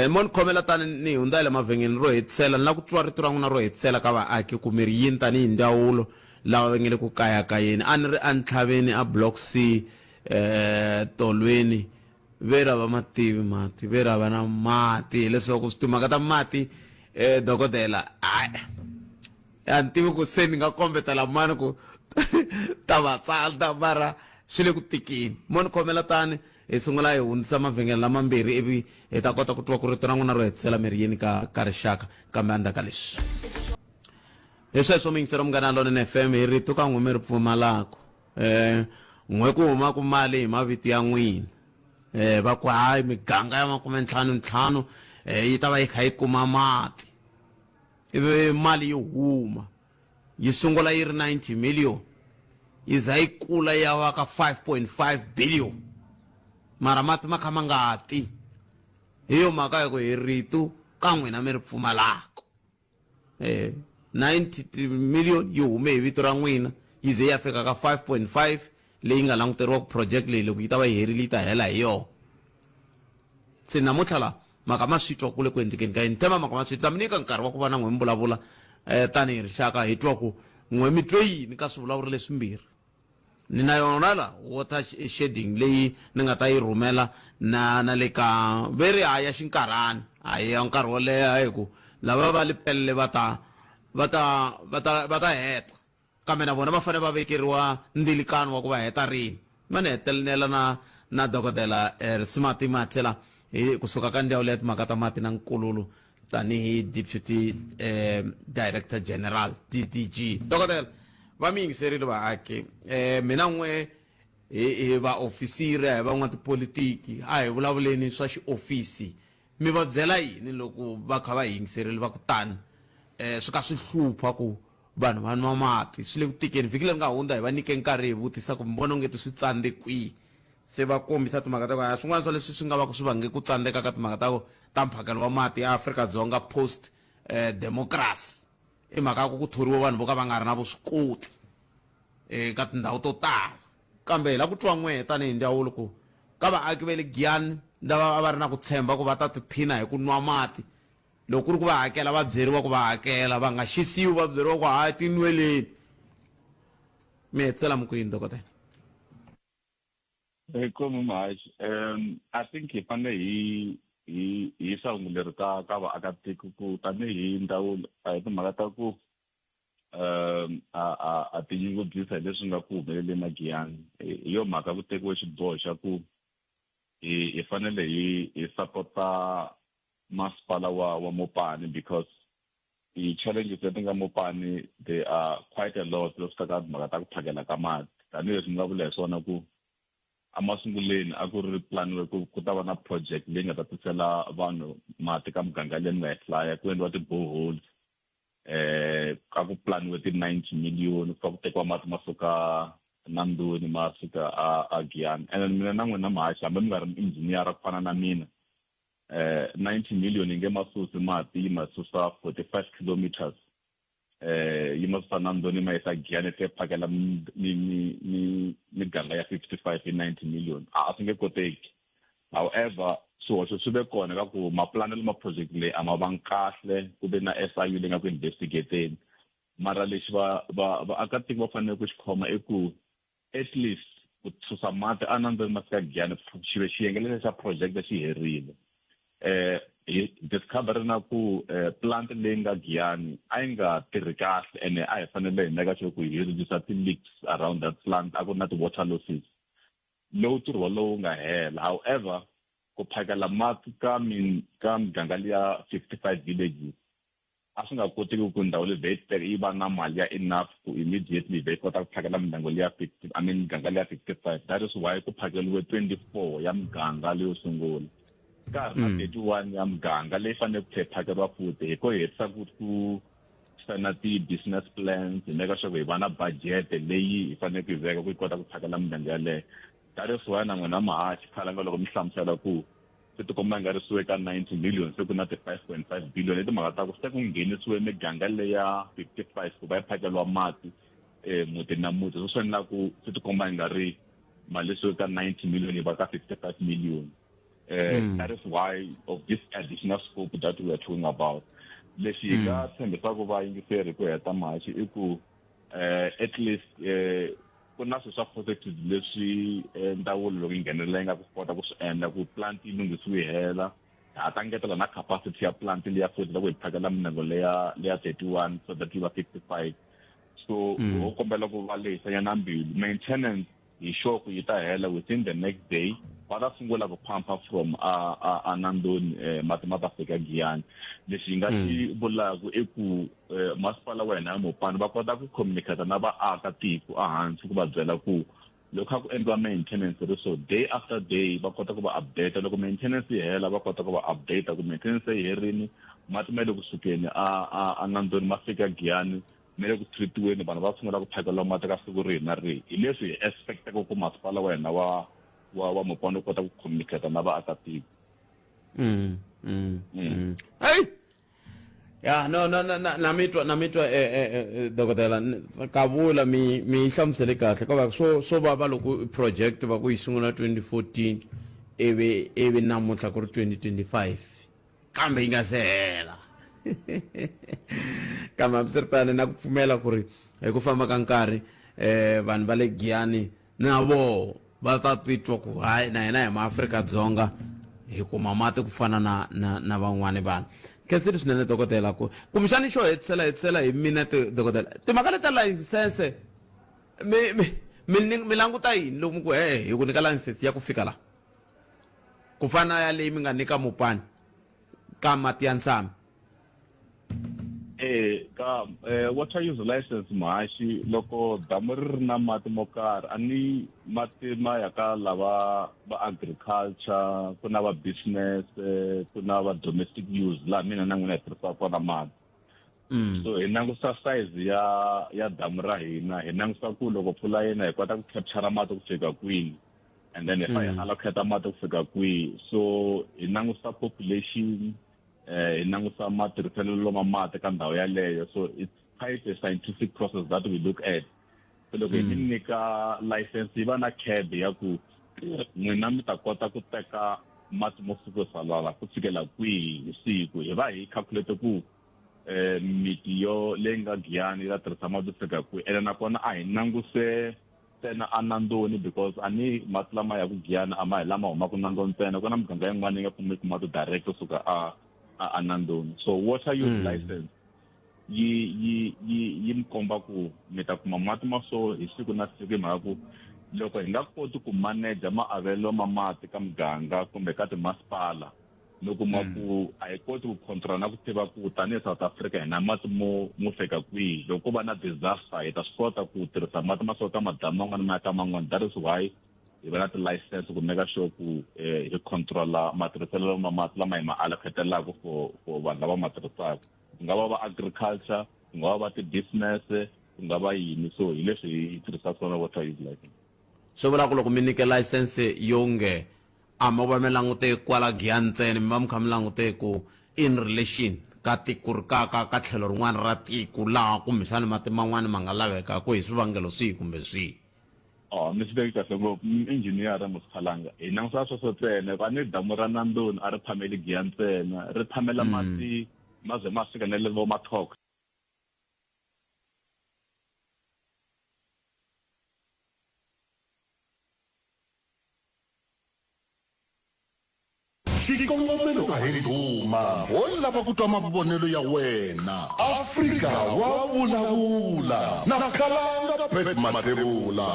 mon khomela tani ni hundza le mavhengeni ro hetsela na ku twa rito ra n'wina ro hetsela ka vaaki ku mi ri yini tani hi ndawulo lava va nge le ku kayakayeni a ni ri a ntlhaveni a block C Tolweni vera va mativi mati vera va na mati leswaku switimhaka ta mati dokodela a ntivi ku se ni nga kombetela mani ku ta va tsalta mara swi le ku tikini mo ni khomela tani hi sungula hi hundzisa mavhengele lamambirhi ivi hi ta kota ku twa ku rito ra n'wina ro hetisela mi ri yini ka rixaka kambe andzaka leswi hi sweswo mingisero munghana lonene FM hi rito ka n'we mi ri pfumalaka n'we ku humaku mali hi mavito ya n'wina va ku hayi miganga ya 55 yi ta va yi kha yi kuma mati ivi mali yi huma yi sungula yi ri 90 million yi za yi kula ya va ka 5.5 billion mara mati ma kha ma nga ti hi yo mhaka hi ku hi rito ka n'wina mi ri pfumalaka 90 million yi hume hi vito ra n'wina yi ze ya fika ka 5.5 leyi nga languteriwa ku project leyi loko yi ta va yi herile yi ta hela hi yona se namuntlha la maka ma swi twa kule ku endlekeni ka yini tema maka ma swi ta mi nyika nkarhi wa ku va na n'we mi vulavula tanihi rixaka hi twa ku n'we mi twe yini ka swivulavuri leswimbirhi ni na yona la water shedding leyi ni nga ta yi rhumela na le ka veri haya xinkarhani a hi ya nkarhi wo leha hi ku lava va lipelele va ta heta kambe na vona va fanele va vekeriwa ndilikano wa ku va heta rini ma ni hetelela na dokodela Smarty Mathela kusuka ka ndhawu leya timhaka ta mati na nkululo tanihi deputy director general DDG dokodela va mi yingiserile vaaki mina n'we hi vaofisiri hi van'wana tipolitiki a hi vulavuleni swa xiofisi mi va byela yini loko va kha va hi yingiserile va ku tani swi ka swi hlupha ku vanhu va nwa mati swi le ku tikeni vhiki leri nga hundza hi va nyike nkarhi hi vutisa ku mi vona ongeti swi tsandze kwihi se va kombisa timhaka ta ku a swin'wana swa leswi swi nga va ku swi vange ku tsandzeka ka timhaka ta mphakelo wa mati ya Afrika-Dzonga post democracy i mhaka ya ku thoriwa vanhu vo ka va nga ri na vuswikoti ka tindhawu to tala kambe hi la ku twa n'we tanihi ndzawulo ku ka vaaki va le Giyani lava va ri na ku tshemba ku va ta tiphina hi ku nwa mati loko ku ri ku va hakela va byeriwa ku va hakela va nga xisiwi va byeriwa ku hayi tinweleni mi hetisela mi ku yini dokotela Komu Mahashi, I think hi fanele hi sawunguleri ka vaakatiko ku tanihi ndhawu timhaka ta ku a tinyungubyisa hi leswi nga ku humeleleni na Giyani hi yo mhaka ku tekiwe xiboho xa ku hi fanele hi sapota masipala wa Mopani because the challenges leti nga Mopani they are quite a lot leswi ta ka timhaka ta ku phakela ka mati tanihileswi ni nga vula hi swona ku amasunguleni a ku ri planiwe ku ta va na project leyi nga ta tisela vanhu mati ka muganga leyi nga hlaya ku endliwa ti-boreholes ka ku planiwe ti-90 million ku ku tekiwa mati ma suka Nandoni ma suka a Giyani and mina na n'wina Mahashi hambi mi nga ri engineer ku fana na mina 90 million yi nge masusi mati yi masusa 45 kilometers yi masusa Nandoni ma yisa Giyani se phakela miganga ya 55 hi 90 million a swi nge koteki however swihoxo swi ve kona ka ku maplanelo ma project leyi a ma vangi kahle ku ve na SIU leyi nga ku investigateni mara lexi vaakatiko va fanele ku xi khoma i ku at least ku susa mati a Nandoni ma fika Giyani xiyenge lexi xa project xi herile hi discover na ku plant leyi nga Giyani a yi nga tirhi kahle ene a hi fanele hi meka sure ku hi reduce ti-leaks around that plant a ku na ti-water losses lowu ntirho walowu nga hela however ku phakela mati ka miganga liya 55 villages a swi nga koteki ku ndhawu leyi yi va na mali ya enough ku immediately yi kota ku phakela miganga liya miganga liya 55 that is why ku phakeliwe 24 ya miganga leyo sungula ka ri na 31 ya muganga leyi fanele ku phakeriwa futhi hi ko hetisa ku sana ti-business plans hi meka sure ku hi va na budget leyi hi fanele ku yi veka ku yi kota ku phakela miganga yaleyo that is why na n'wina Mahashi khalanga loko mi hlamusela ku se tikomba nga ri suwe ka 90 million se ku na ti-5.5 billion leti mhaka ta ku se ku nghenisiwe miganga leya 55 ku va yi phakeliwa mati muti na muti so swi endla ku se tikomba nga ri mali suwe ka 90 million yi va ka 55 million that is why of this additional scope that we are talking about leswi hi nga tshembisa ku va yingiseri ku heta Mahashi i ku at least ku na swilo swa positive leswi ndawulo loko yi nghenelela yi nga ku kota ku swi endla ku plant yi lunghisiwe hela ha ta ngetela na capacity ya plant leya futhi loko hi phakela minengo leya 31 so that yi va 55 so o kombela ku va lehisa nyana mbilu. Maintenance hi sure ku yi ta hela within the next day. Va ta sungula ku pumpa from a Nandoni mati ma ta fika Giyani. Leswi hi nga xi vulaku i ku masipala wa hina ya Mopani va kota ku communicate na vaakatiko ehansi ku va byela ku loko ku endliwa maintenance so day after day va kota ku va update. Loko maintenance yi hela va kota ku va update ku maintenance yi herini mati ma le kusukeni a Nandoni ma fika Giyani me le ku treatiweni vanhu va sungula ku phakela mati ka siku rihi na rihi. Hi leswi hi expectaka ku masipala wa hina wa Mopani u kota ku communicate na vaakatiko. Hey, ya no namitwa dokotela ka vula mi hlamusele kahle ka va so baba loko project va ku yi sungula 2014 eve namuntlha ku ri 2025 kambe yi nga se hela kambe hambiswiritano na ku pfumela ku ri hi ku famba ka nkarhi vanhu va le Giyani na vo va ta titwa ku hayi na hina hi maAfrika-Dzonga hi kuma mati ku fana na van'wani vanhu. Khensile swinene dokotela ku kumbexani xo hetisela hi minute dokotela timhaka leta license mi languta yini loko mi ku hi ku nyika license ya ku fika la ku fana ya leyi mi nga nyika Mopani ka mati ya Nsami? Ka water use license mahaxi loko damu ri na mati mo karhi a ni mati ma ya ka lava va agriculture ku na va business ku na va domestic use laha mina na n'wina hi tirhisaka kona mati. So hi langusa size ya damu ra hina hi langusa ku loko mpfula yina hi kota ku capture mati ku fika kwini and then hi fa hi allocate mati ku fika kwihi. So hi langusa population hi langusa matirhiselo ma mati ka ndhawu yaleyo. So it's quite a scientific process that we look at. So loko hi nyika license yi va na cab ya ku n'wina mi ta kota ku teka mati mo fikela ku fikela kwihi hi siku. Hi va hi calculate ku miti yo leyi nga Giyani yi ta tirhisa mati ku fika kwihi ene nakona a hi languse ntsena a Nandoni because ani mati lama ya ku Giyani a ma hi lama humaka Nandoni ntsena ku na miganga yin'wana yi nga kumeki mati direct kusuka a Nandoni. So water use license yi mi komba ku mi ta kuma mati ma so hi siku na siku hi mhaka ku loko hi nga koti ku manager maavelo ma mati ka miganga kumbe ka timasipala loko ma ku a hi koti ku control na ku tiva ku tanihi South Africa hi na mati mo fika kwihi. Loko va na disaster hi ta swi kota ku tirhisa mati ma so ka madamu man'wana ma ya ka man'wana. That is why hi va na ti-license ku make sure ku hi controla matirhiselo ma mati lama hi ma allocatelaka for vanhu lava ma tirhisaka. Ku nga va agriculture, ku nga va ti-business, ku nga va yini. So hi leswi hi tirhisaka swona water use license. So vula ku loko mi nyike license yonge a ma va mi langute kwala Giyani ntsena mi va mi kha mi langute ku in relation ka tiko ri ka tlhelo rin'wana ra tiko laha kumbexani mati man'wani ma nga laveka ku hi swivangelo swihi kumbe swihi? Mi swi veki kahle ngopfu engineer Musikhalanga hi langusa sweswo ntsena va ni damu ra Nandoni a ri phameli Giyani ntsena ri phamela mati ma ze ma fika na le vo Mathoka. xikongomelo a hi duma ho lava ku twa mavonelo ya wena. Afrika wa vulavula na Khalanga Pet Matebula.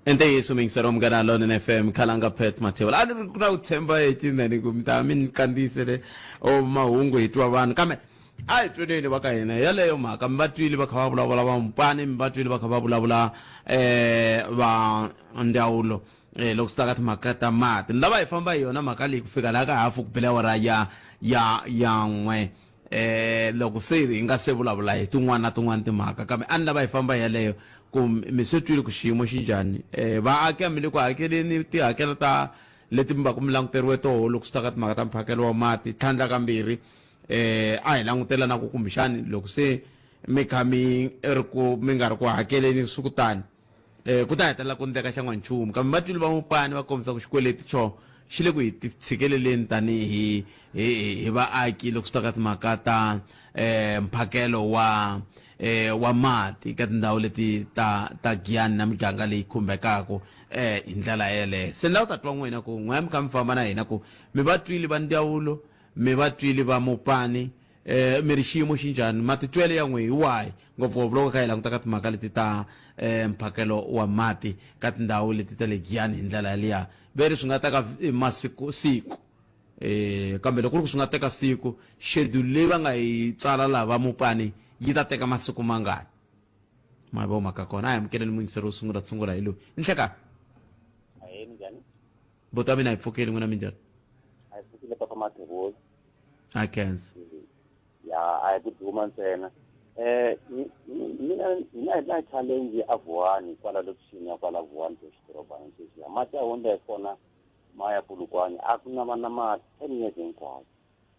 Ntiyiso mingisero mngana London FM Khalanga Pet Matebula. A ni ku na ku tshemba hi tinene ku mi ta mi kandisele o mahungu hi twa vanhu kambe a hi tweneni va ka hina yaleyo mhaka mi va twile va kha va vulavula va Mopani mi va twile va kha va vulavula va Ndawulo loko swi ta ka timhaka ta mati ni lava hi famba hi yona mhaka leyi ku fika laha ka hafu ku bela awara ya n'we loko se hi nga se vulavula hi tin'wana na tin'wana timhaka kambe a ni lava hi famba hi yaleyo ku mi se twile ku xiyimo xi njhani. Vaaki a mi le ku hakeleni tihakelo ta leti mi va ku mi languteriwe toho loko swi ta ka timhaka ta mphakelo wa mati tlhandla kambirhi a hi langutela na ku kumbexani loko se mi kha mi nga ri ku hakeleni sukutani ku ta hetelela ku ndeka xa n'wanchumu kambe vatwili va Mopani va kombisa ku xikweleti xo xi le ku hi tshikeleleni tanihi hi vaaki loko swi ta ka timhaka ta mphakelo wa mati ka tindhawu leti ta Giyani na miganga leyi khumbekaka hi ndlela yeleyo. Se ni lava ku ta twa n'wina ku n'wina mi kha mi famba na hina ku mi va twile va Ndawulo mi va twile va Mopani mi ri xiyimo xi njhani matitwele ya n'we hi wahi ngopfungopfu loko kha hi languta ka timhaka leti ta mphakelo wa mati ka tindhawu leti ta le Giyani hi ndlela yaliya veri swi nga teka siku kambe loko ku ri swi nga teka siku schedule leyi va nga yi tsala lava mupani yi ta teka masiku mangani ma vo maka kona a hi amukeleni mungiseri wo sungula hi loyi i nhlekani Ahee minjhani? bota mina hi pfukeli n'wina minjhani A hi pfukile Papa Mathebula. a khensa Ya a hi ku duma ntsena. Mina hi na challenge ya Vuwani kwala lokixini ya kwala Vuwani xidorobana sweswiya. Mati ya hundza hi kona ma ya Polokwane a ku na vana mati 10 years hinkwayo.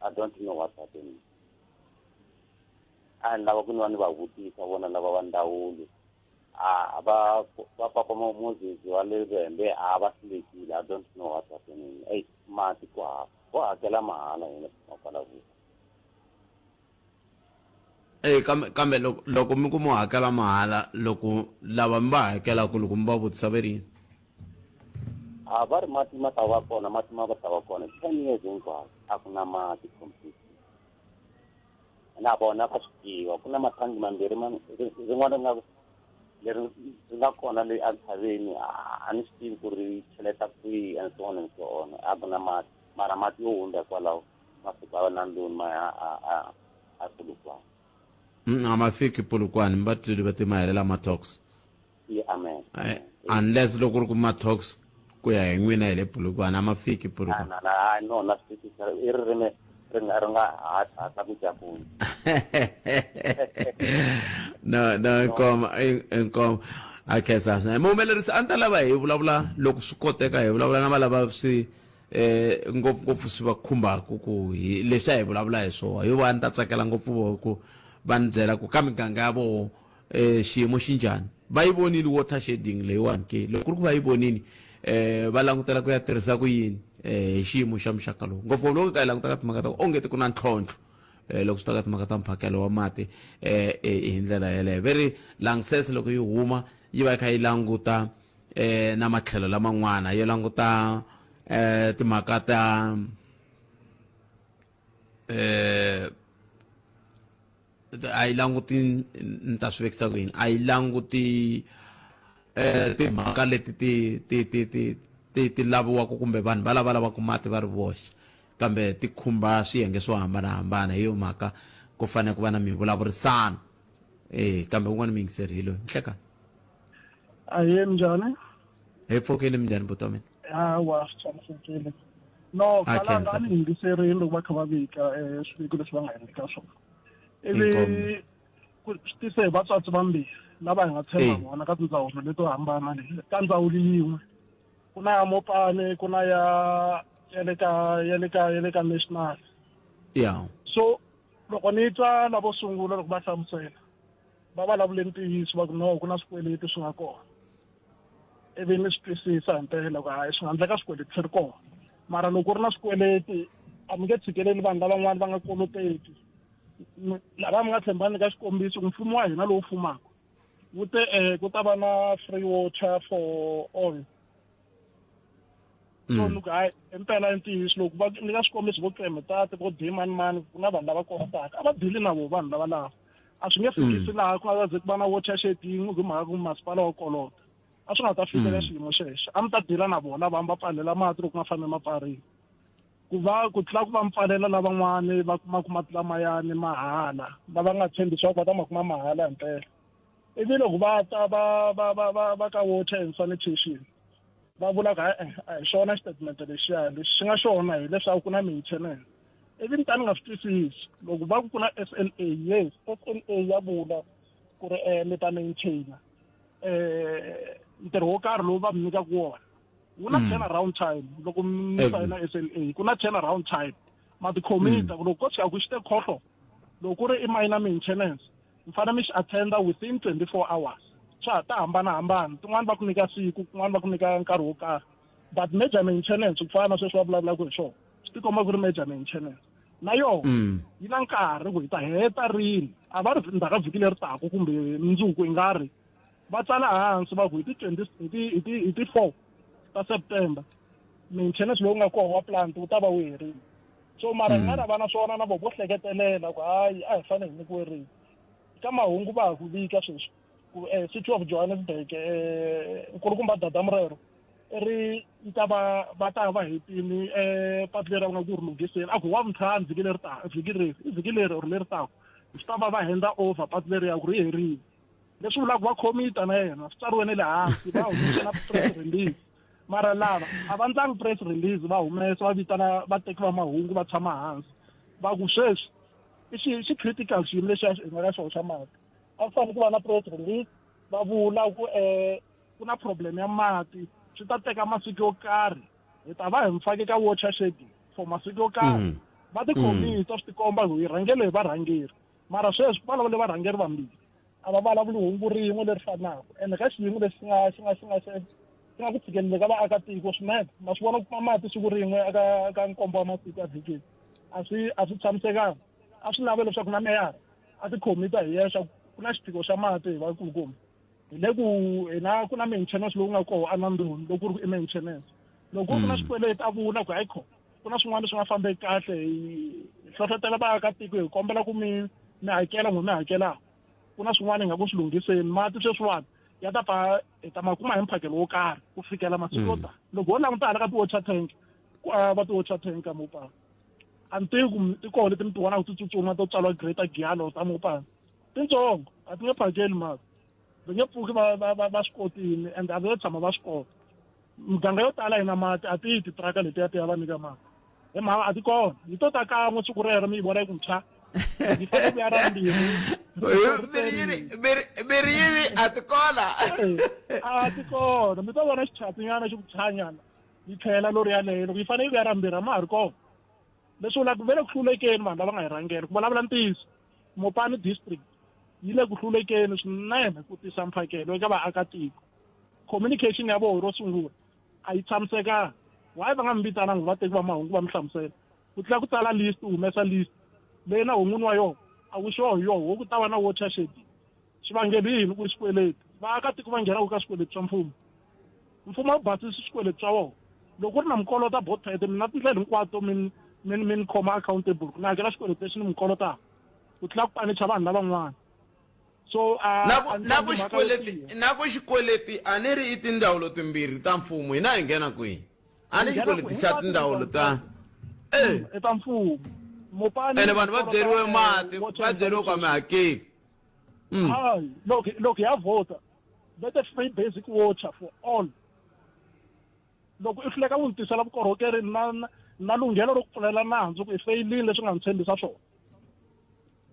I don't know what's happening. A ni lava ku ni va ni va vutisa vona lava va ndawulo. Va Papa Moses wa le Vhembe a va hlekile. I don't know what's happening. Mati ku hava. Vo hakela mahala hina kwala Vuwani. kambe loko mi ku mo hakela mahala loko lava mi va hakelaka loko mi va vutisa verini Va ri mati ma ta va kona mati ma va ta va kona 10 years hinkwayo a ku na mati complete na vona va swi tiva ku na mathangi mambirhi rin'wana leri nga kona leyi entshaveni a ni swi tivi ku ri cheleta kwihi and so on and so on a ku na mati mara mati yo hundza kwalaho ma fika va nandloni ma a Polokwane a ma fiki Polokwane mi va twile va timahelela ma-talks amen unless loko ri ku ma-talks ku ya hi n'wina hi le Polokwane a ma fiki Polokwane no na swi twisisa i ririmi ri nga hata ku japuni no inkoma a khensa swinene muhumelerisi a ni ta lava hi vulavula loko swi koteka hi vulavula na valava swi ngopfungopfu swi va khumbaka ku hi leswi a hi vulavula hi swona hi va ni ta tsakela ngopfu ku va ni byela ku ka miganga ya vona xiyimo xi njhani va yi vonile water shedding leyiwani ke loko ku ri ku va yi vonile va langutela ku ya tirhisa ku yini hi xiyimo xa muxaka lowu ngopfu loko ka hi languta ka timhaka ta ku ongeti ku na ntlhontlho loko swi ta ka timhaka ta mphakelo wa mati hi ndlela yeleyo veri langsese loko yi huma yi va yi kha yi languta na matlhelo laman'wana yi languta timhaka ta a yi languti ni ta swi vekisa ku yini a yi languti timhaka leti ti laviwaka kumbe vanhu va lavaka mati va ri voxe kambe ti khumba swiyenge swo hambanahambana hi yo mhaka ku fanele ku va na mivulavurisano kambe un'wana mi yingiseri hi loyi nhlekani Ahee minjhani? hi pfukile minjhani buta mina Hawa swi tshamisekile. No kalanga a ni yingiserile loko va kha va vika swiviko leswi va nga endli ka swona. Ivi swi tise vatswatsi vambirhi lava hi nga tshemba vona ka tindzawulo leto hambana leti ka ndzawulo yin'we ku na ya Mopane ku na ya le ka national so loko ni twa lavo sungula loko va hlamusela va vulavule ntiyiso va ku no ku na swikweleti swi nga kona ivi ni swi twisisa hi mpela ku hayi swi nga endleka swikweleti swi ri kona mara loko ku ri na swikweleti a mi nge tshikeleli vanhu lavan'wana va nga koloteki lava mi nga tshembani ka xikombiso mfumo wa hina lowu fumaka wu te ku ta va na free water for all so loko hayi impela ntiyiso loko va nyika swikombiso vo Kremetate vo Dimani ku na vanhu lava kolotaka a va dili na vo vanhu lava lava a swi nge fikisi laha ku nga ze ku va na water shedding hi mhaka ku masipala wa kolota a swi nga ta fikela xiyimo xexo a mi ta dila na vona va pfalela mati loko ma fanele ma pfariwa ku tlula ku va mpfalela lavan'wani va kumaka mati lamayani mahala lava nga tshembi swa ku va ta ma kuma mahala hi mpela ivi loko va ta va ka water and sanitation va vula ku a hi xona xitatimende lexiya lexi xi nga xona hi leswaku ku na maintenance ivi ni tani nga swi twisisi loko va ku na SLA yes SLA ya vula ku ri mi ta maintaina ntirho wo karhi lowu va mi nyikaka wona wu na turnaround time loko mi sayina SLA ku na turnaround time ma tikhomita loko ko tshuka ku xi te khohlo loko ku ri i minor maintenance mi fanele mi xi attenda within 24 hours swa ta hambanahambana tin'wani va ku nyika siku kun'wana va ku nyika nkarhi wo karhi but major maintenance ku fana na sweswi va vulavulaka hi swona swi tikomba ku ri major maintenance na yona yi na nkarhi ku hi ta heta rini a va ri ndzhaka vhiki leri taka kumbe mundzuku i nga ri va tsala hansi va ku hi ti 4 ta September maintenance lowu nga kona wa plant wu ta va wu herile so mara nga na vana swona na vo hleketelela ku hayi a hi fane hi nyikiwerile ka mahungu va ku vika sweswi ku City of Johannesburg nkulukumba Dadamrero ri ta va ta va hetini patu leri nga ku ri lunghiseni a ku wa mthani vhiki leri or leri tako swi ta va henda over patu leri ya ku ri herile leswi vulaka va khomita na yena swi tsariwe ne le hansi va humesa na press release mara lava a va ndlangi press release va humesa va vitana vateki va mahungu va tshama hansi va ku sweswi xi critical xiyimo lexi hi nga ka xona xa mati a ku fanele ku va na press release va vula ku na problem ya mati swi ta teka masiku yo karhi hi ta va hi mfake ka watershed for masiku yo karhi va tikhomisa swi tikomba hi rhangele hi varhangeri mara sweswi va lavole varhangeri vambirhi a va vulavuli hungu rin'we leri fanaka ende ka xiyimo lexi xi nga ku tshikelele ka vaakatiko swinene ma swi vona ku kuma mati siku rin'we eka nkombo wa masiku ya vhikini a swi tshamisekanga a swi lave leswaku na meyara a tikhomita hi yexa ku na xiphiqo xa mati hi vakulukumba hi le ku hina ku na maintenance lowu nga koho anandoni loko ku ri ku i maintenance loko ku na xikweleti a vula ku hayikho ku na swin'wana leswi nga fambeki kahle hi hlohlotela vaakatiko hi kombela ku mi hakela n'we mi hakelaka ku na swin'wana hi nga ku swi lunghiseni mati sweswiwani ya ta pfa hi ta makuma hi mphakelo wo karhi ku fikela masiku yo tala loko ho languta hala ka ti-water tank va ti-water tank ka Mopani a ni tivi ku ti koho leti mi ti vonaka ti tsutsuma to tsariwa Greater Giyalo ta Mopani tintsongo a ti nge phakeli mati va nge pfuki va swi kotini and a va nge tshama va swi kota miganga yo tala hi na mati a ti yi titiraka letiya ti ya va nyika mati hi mhaka a ti kona hi to ta kan'we siku rero mi yi vona yi ku nthya yi fanele ku ya ra miri yini a ti kona a ti kona mi to vona xichatinyana xi ku tshanyana yi tlhela lori yaleyo loko yi fanele ku ya ra mbirhi a ma ha ri kona leswi vulaka ve le ku hlulekeni vanhu lava nga hi rhangela ku vulavula ntiyiso Mopani district yi le ku hlulekeni swinene ku tisa mphakelo eka vaakatiko communication ya vona ro sungula a yi tshamisekanga why va nga mi vitananga vateki va mahungu va mi hlamusela ku tlhela ku tsala list u humesa list leyi na hun'wini wa yona a wu sure hi yona wo ku ta va na watershed xivangelo yini ku ri xikweleti vaakatiko va nghenaka ka swikweleti swa mfumo wu basisi swikweleti swa wona loko ku ri na mikolota bothete mina tindlela hinkwato mi khoma accountable ku ni hakela xikweleti lexi ni mi kolotaka ku tlhela ku panicha vanhu lavan'wana so na ku xikweleti a ni ri i tindzawulo timbirhi ta mfumo hina hi nghena kwihi a ni xikweleti xa tindzawulo ta ta mfumo Mopani ene vanhu va byeriwe mati va byeriwe ku a mi hakeli hayi loko ya vota vete free basic water for all loko i hluleka ku ni tisela vukorhokeri na lunghelo ro ku pfulela nandzu ku i feyilile leswi nga ni tshembisa swona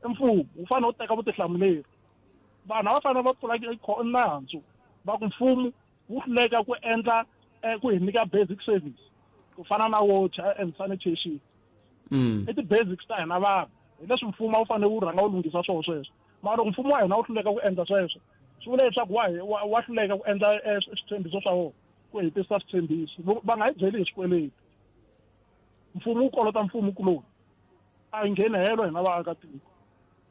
mfumo wu fanele wu teka vutihlamuleri vanhu a va fanele va pfula nandzu va ku mfumo wu hluleka ku endla ku hi nyika basic service ku fana na water and sanitation i ti-basics ta hina vanhu hi leswi mfumo wu fanele wu rhanga wu lunghisa swona sweswo mara loko mfumo wa hina wu hluleka ku endla sweswo swi vula leswaku wa hluleka ku endla switshembiso swa wona ku hetisa switshembiso va nga yi byeli hi swikweleti mfumo wu kolota mfumo kuloni a hi ngheni helo hina vaakatiko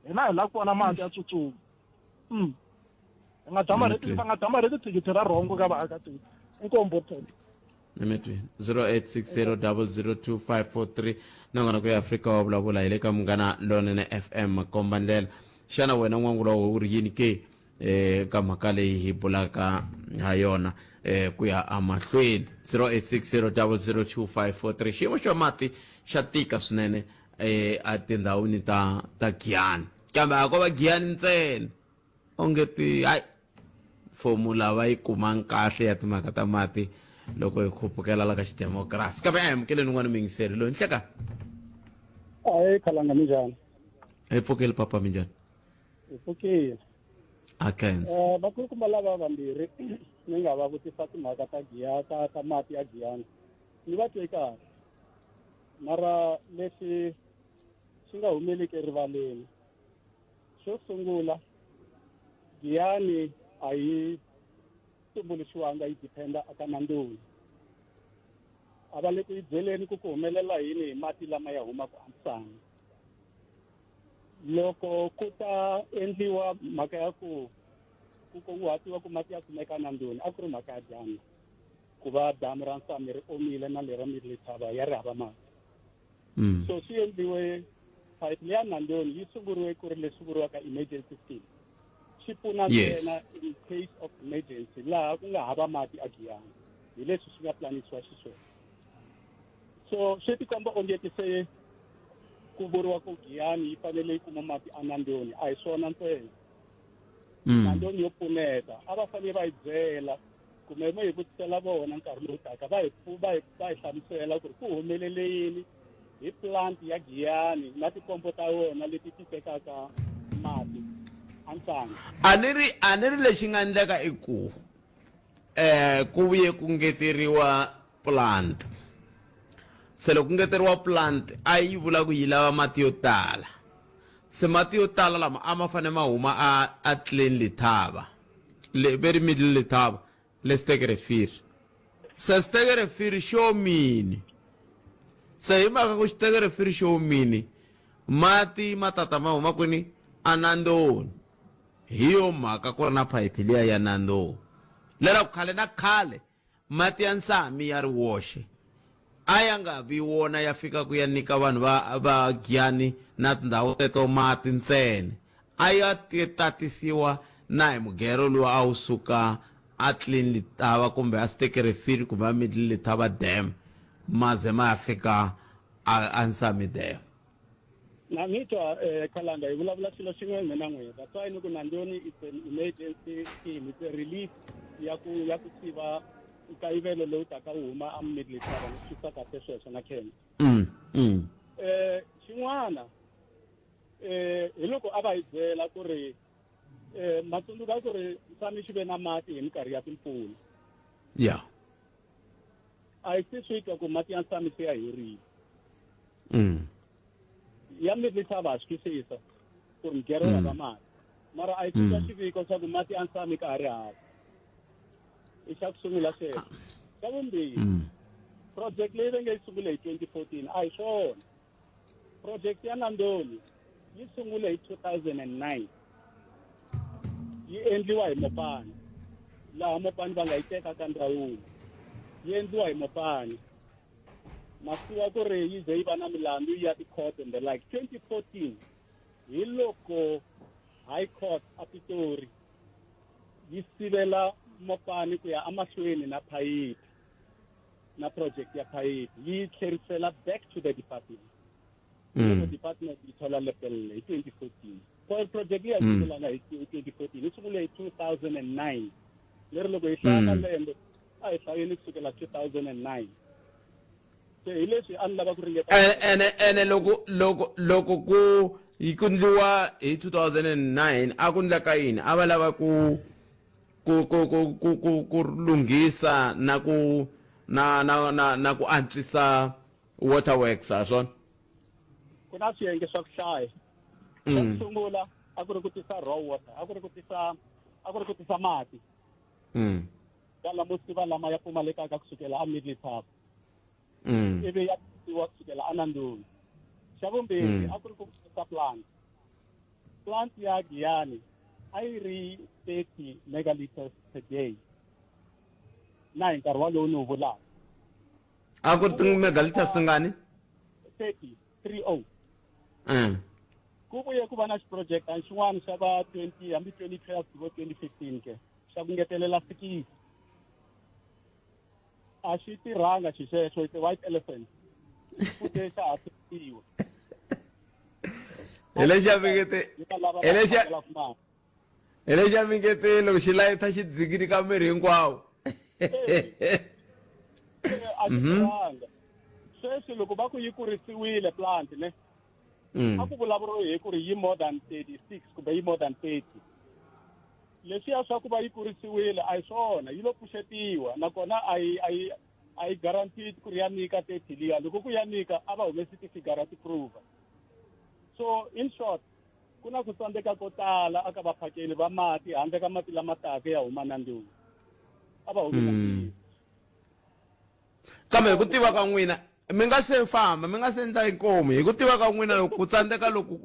hina hi lava ku vona mati ya tsutsuma va nga dama reti thikithi ra rhongo ka vaakatiko inkombo tele Nimetwi 0860002543 nangona ku ya Afrika wa vulavula hi le ka Munghana Lonene FM komba ndlela xana wena n'wangu lowo u ri yini ke ka mhaka leyi hi bulaka ha yona ku ya amahlweni 0860002543 xiyimo xa mati xa tika swinene a tindhawini ta Giyani kambe a ko va Giyani ntsena ongeti hayi formula va yi kumang kahle ya timhaka ta mati loko hi khupukela la ka xidemokirasi kambe a hi amukeleni n'wana mingiseri loyi nhleka Ai khalanga minjani hi pfukeli papa minjani hi pfukile a kense vakulukumba lava vambirhi ni nga va vutisa timhaka ta ta mati ya Giyani ni va twe kahle mara leswi swi nga humeleki erivaleni xo sungula Giyani a yi tumbuluxiwanga yi dependa aka Nandoni a va le ku yi byeleni ku humelela yini hi mati lama ya humaka eMsangu loko ku ta endliwa mhaka ya ku kunguhatiwa ku mati ya kumeka Nandoni a ku ri mhaka ya dyambu ku va damu ra Nsami ri omile na lera Miritshava ya ri hava mati so swi endliwe pipe leya Nandoni yi sunguriwe ku ri leswi vuriwaka emergency scheme swi pfuna ntsena in case of emergency laha ku nga hava mati a Giyani hi leswi swi nga planisiwa xiswona so swi tikomba onge ti se ku vuriwa ku Giyani yi fanele yi kuma mati a Nandoni a hi swona ntsena Nandoni yo pfuneta a va fanele va yi byela kumbe mo hi vutisela vona nkarhi lowu taka va hi hlamusela ku ri ku humelele yini hi plant ya Giyani na tipompo ta yona leti ti tekaka mati a Nhlangwe a ni ri lexi nga endleka i ku ku vuye ku ngeteriwa plant se loko ku ngeteriwa plant a yi vula ku yi lava mati yo tala se mati yo tala lama a ma fane ma huma a Klein Letaba very middle Letaba le Stegerefiri se Stegerefiri xo mini se hi mhaka ku Stegerefiri xo mini mati matata ma huma kwini a Nandoni hi yo mhaka ku ri na phayiphi liya ya Nandoni lera ku khale na khale mati ya Nsami ya ri woxe a ya nga vi wona ya fika ku ya nyika vanhu va Giyani na tindhawu teto mati ntsena a ya tatisiwa na hi mugero lowu a wu suka a Klein Letaba kumbe a Stegerefiri kumbe a Middle Letaba dam maze ma ya fika a Nsami dam na mitwa Khalanga hi vulavula xilo xin'we mina n'wina that's why ni ku Nandoni it's an emergency scheme it's a relief ya ku siva nkayivelo lowu taka wu huma a Middle Letaba ni swi kahle sweswo na Ken xin'wana hi loko a va hi byela ku ri matsundzuka ku ri Nsami xi ve na mati hi minkarhi ya timpfula a hi swi twa ku mati ya Nsami se ya herile ya Middle Letaba swi twisisa ku ri migero ya va mati mara a hi twa xiviko xa ku mati ya Nsami ka ha ri hava i xa ku sungula xexo xa vumbirhi project leyi va nge yi sungule hi 2014 a hi swona project ya Nandoni yi sungule hi 2009 yi endliwa hi Mopani laha Mopani va nga yi teka ka ndzawulo yi endliwa hi Mopani masiwa ku ri yi ze yi va na milandzu ya ti-court and the like 2014 hi loko high court a Pitori yi sivela Mopani ku ya amahlweni na phayiphi na project ya phayiphi yi tlherisela back to the department the department yi thola lepelle hi 2014 so project ya sungulanga hi 2014 yi sungule hi 2009 leri loko hi hlaya malembe a hi hlayeni kusukela 2009 se hi leswi a ni lava ku ringeta ene loko ku yi ku ndliwa hi 2009 a ku ndleka yini a va lava ku lunghisa na ku antswisa waterworks a swona ku na swiyenge swa ku hlaya ku sungula a ku ri ku tisa raw water a ku ri ku tisa mati kala musiva lama ya pfumalekaka kusukela a Middle Letaba ivi ya tisiwa kusukela a Nandoni xa vumbirhi a ku ri ku tisa plant ya Giyani a yi ri 30 megaliters per day na hi nkarhi walowu ni wu vulaka a ku ri megaliters tingani 30 ku vuye ku va na xiproject xin'wana xa va 20 hambi 2012 ku 2015 ke xa ku ngetelela 6 a xi tirhanga xixexo it's a white elephant futhi xa ha tirhiwa hi lexi a mingete loko xi layita xi dzikini ka miri hinkwawo a xi tirhanga sweswi loko va ku yi kurisiwile plant ne a ku vulavuriwe hi ku ri yi more than 36 kumbe yi more than 30 leswiya swa ku va yi kurisiwile a hi swona yi lo pfuxetiwa nakona a yi guaranteed ku ri ya nyika 30 liya loko ku ya nyika a va humesi tifigara ti prove so in short ku na ku tsandzeka ko tala aka vaphakeli va mati handle ka mati lama taka ya huma Nandoni a va humesa kambe hi ku tiva ka n'wina mi nga se famba mi nga se endla inkomo hi ku tiva ka n'wina loko ku tsandzeka loku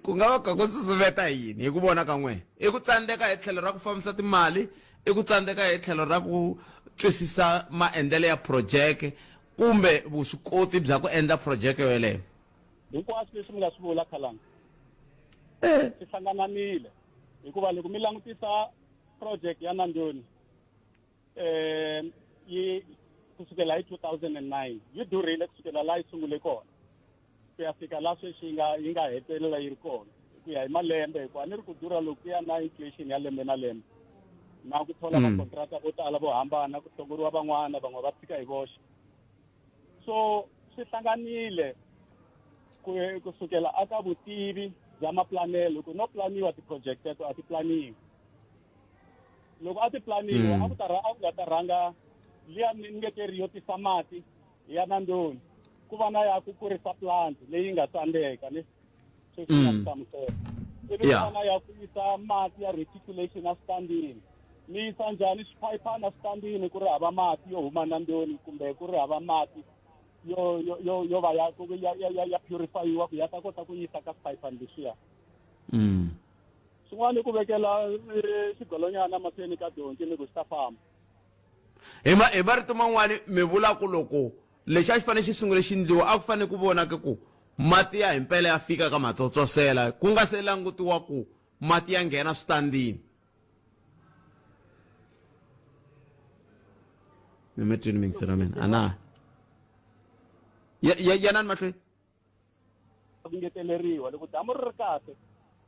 ku nga va ka ku susumeta yini hi ku vona ka n'wina i ku tsandzeka hi tlhelo ra ku fambisa timali i ku tsandzeka hi tlhelo ra ku twisisa maendlelo ya project kumbe vuswikoti bya ku endla project yoyeleyo? hinkwaswo leswi mi nga swi vula khalanga swi hlangananile hikuva loko mi langutisa project ya Nandoni yi kusukela hi 2009 yi durhile kusukela laha yi sungule kona ku ya fika laha sweswi yi nga hetelela yi ri kona ku ya hi malembe hikuva ni ri ku durha loko ku ya na inflation ya lembe na lembe na ku thola makontrata vo tala vo hambana ku hlongoriwa van'wana va tshika hi voxe so swi hlanganile kusukela aka vutivi bya maplanelo ku no planiwa ti-project teto a ti planiwi loko a ti planiwa a ku nga ta rhanga liya ni ngeteriyo tisa mati ya Nandoni ku va na ya ku kurisa plant leyi nga tsandeka ni sweswi nga hlamusela ivi ku va na ya ku yisa mati ya reticulation a standini ni yisa njhani swiphayiphana standini ku ri hava mati yo huma Nandoni kumbe ku ri hava mati yo va ya purifayiwa ku ya ta kota ku yisa ka swiphayiphani leswiya swin'wana ku vekela xigolonyana mahlweni ka donki ni ku xi ta famba hi marito man'wani mi vula ku loko lexi a xi fanele xi sungule xi ndliwa a ku fanele ku vonaka ku mati ya himpela ya fika ka matsotsosela ku nga se langutiwa ku mati ya nghena switandini. mi twini mingisero mina ana yanani mahlweni ku ngeteleriwa loko damu ri ri kahle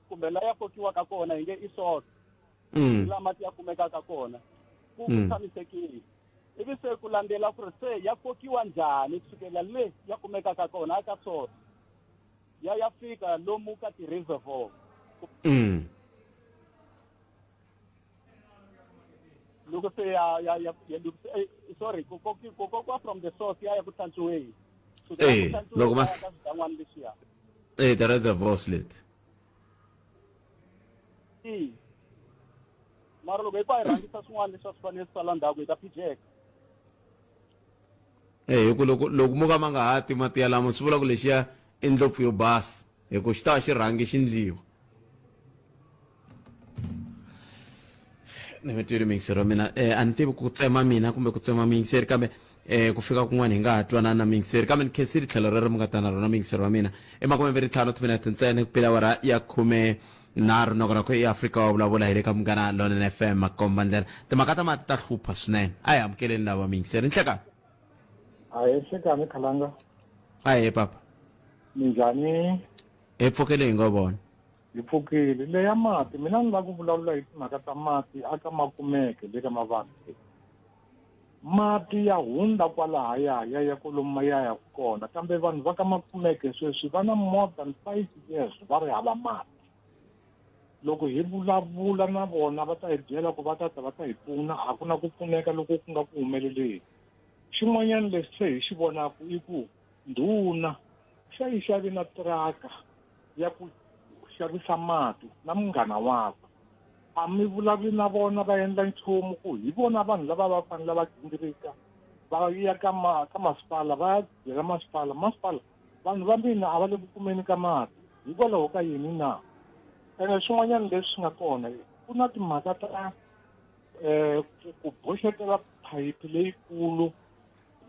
kumbe la ya kokiwaka kona hi nge i source la mati ya kumekaka kona ku tshamisekile ivi se ku landzela ku ri se ya kokiwa njhani kusukela le ya kumekaka kona aka source ya fika lomu ka ti-reservoir loko se sorry ku kokiwa from the source ya ku hlantswiweni loko ma the reservoirs leti mara loko hi ku a hi rhangisa swin'wana leswi a swi fanele swi sala ndhaku hi ta pijeka hi ku loko mo ka ma nga hati mati ya lamo swi vula ku lexiya i ndlopfu yo basa hi ku xi ta va xi rhangi xi ndliwa. ni mi twile mingisero mina a ni tivi ku tsema mina kumbe ku tsema mingiseri kambe ku fika kun'wana hi nga ha twanana na mingiseri kambe ni khensile tlhelo rero mi nga ta na rona mingisero wa mina emakume 25 timinete ntsena ku pela wara ya 13 nokona ku eAfrika wa vulavula hi le ka Munghana Lonene FM makomba ndlela timhaka ta mati ta hlupha swinene a hi amukeleni lava mingiseri ni hlekani hlekani khalanga hi papa minjhani hi pfukile hi ngo vona hi pfukile leya mati mina ni lava ku vulavula hi timhaka ta mati aka makumeke le ka mavanti mati ya hundza kwalahaya ya kolomu ya kona kambe vanhu va ka makumeke sweswi va na more than 5 years va ri hava mati loko hi vulavula na vona va ta hi byela ku va ta hi pfuna a ku na ku pfuneka loko ku nga ku humeleleni xin'wanyana lexi se hi xi vonaka i ku ndhuna se yi xavi na tiraka ya ku xavisa mati na munghana wakwe a mi vulavuli na vona va endla nchumu ku hi vona vanhu lava va fanele va gingirika va ya ka masipala va ya byela masipala vanhu va mina a va le ku kumeni ka mati hikwalaho ka yini na ene swin'wanyana leswi nga kona ku na timhaka ta ku boxetela phayiphi leyikulu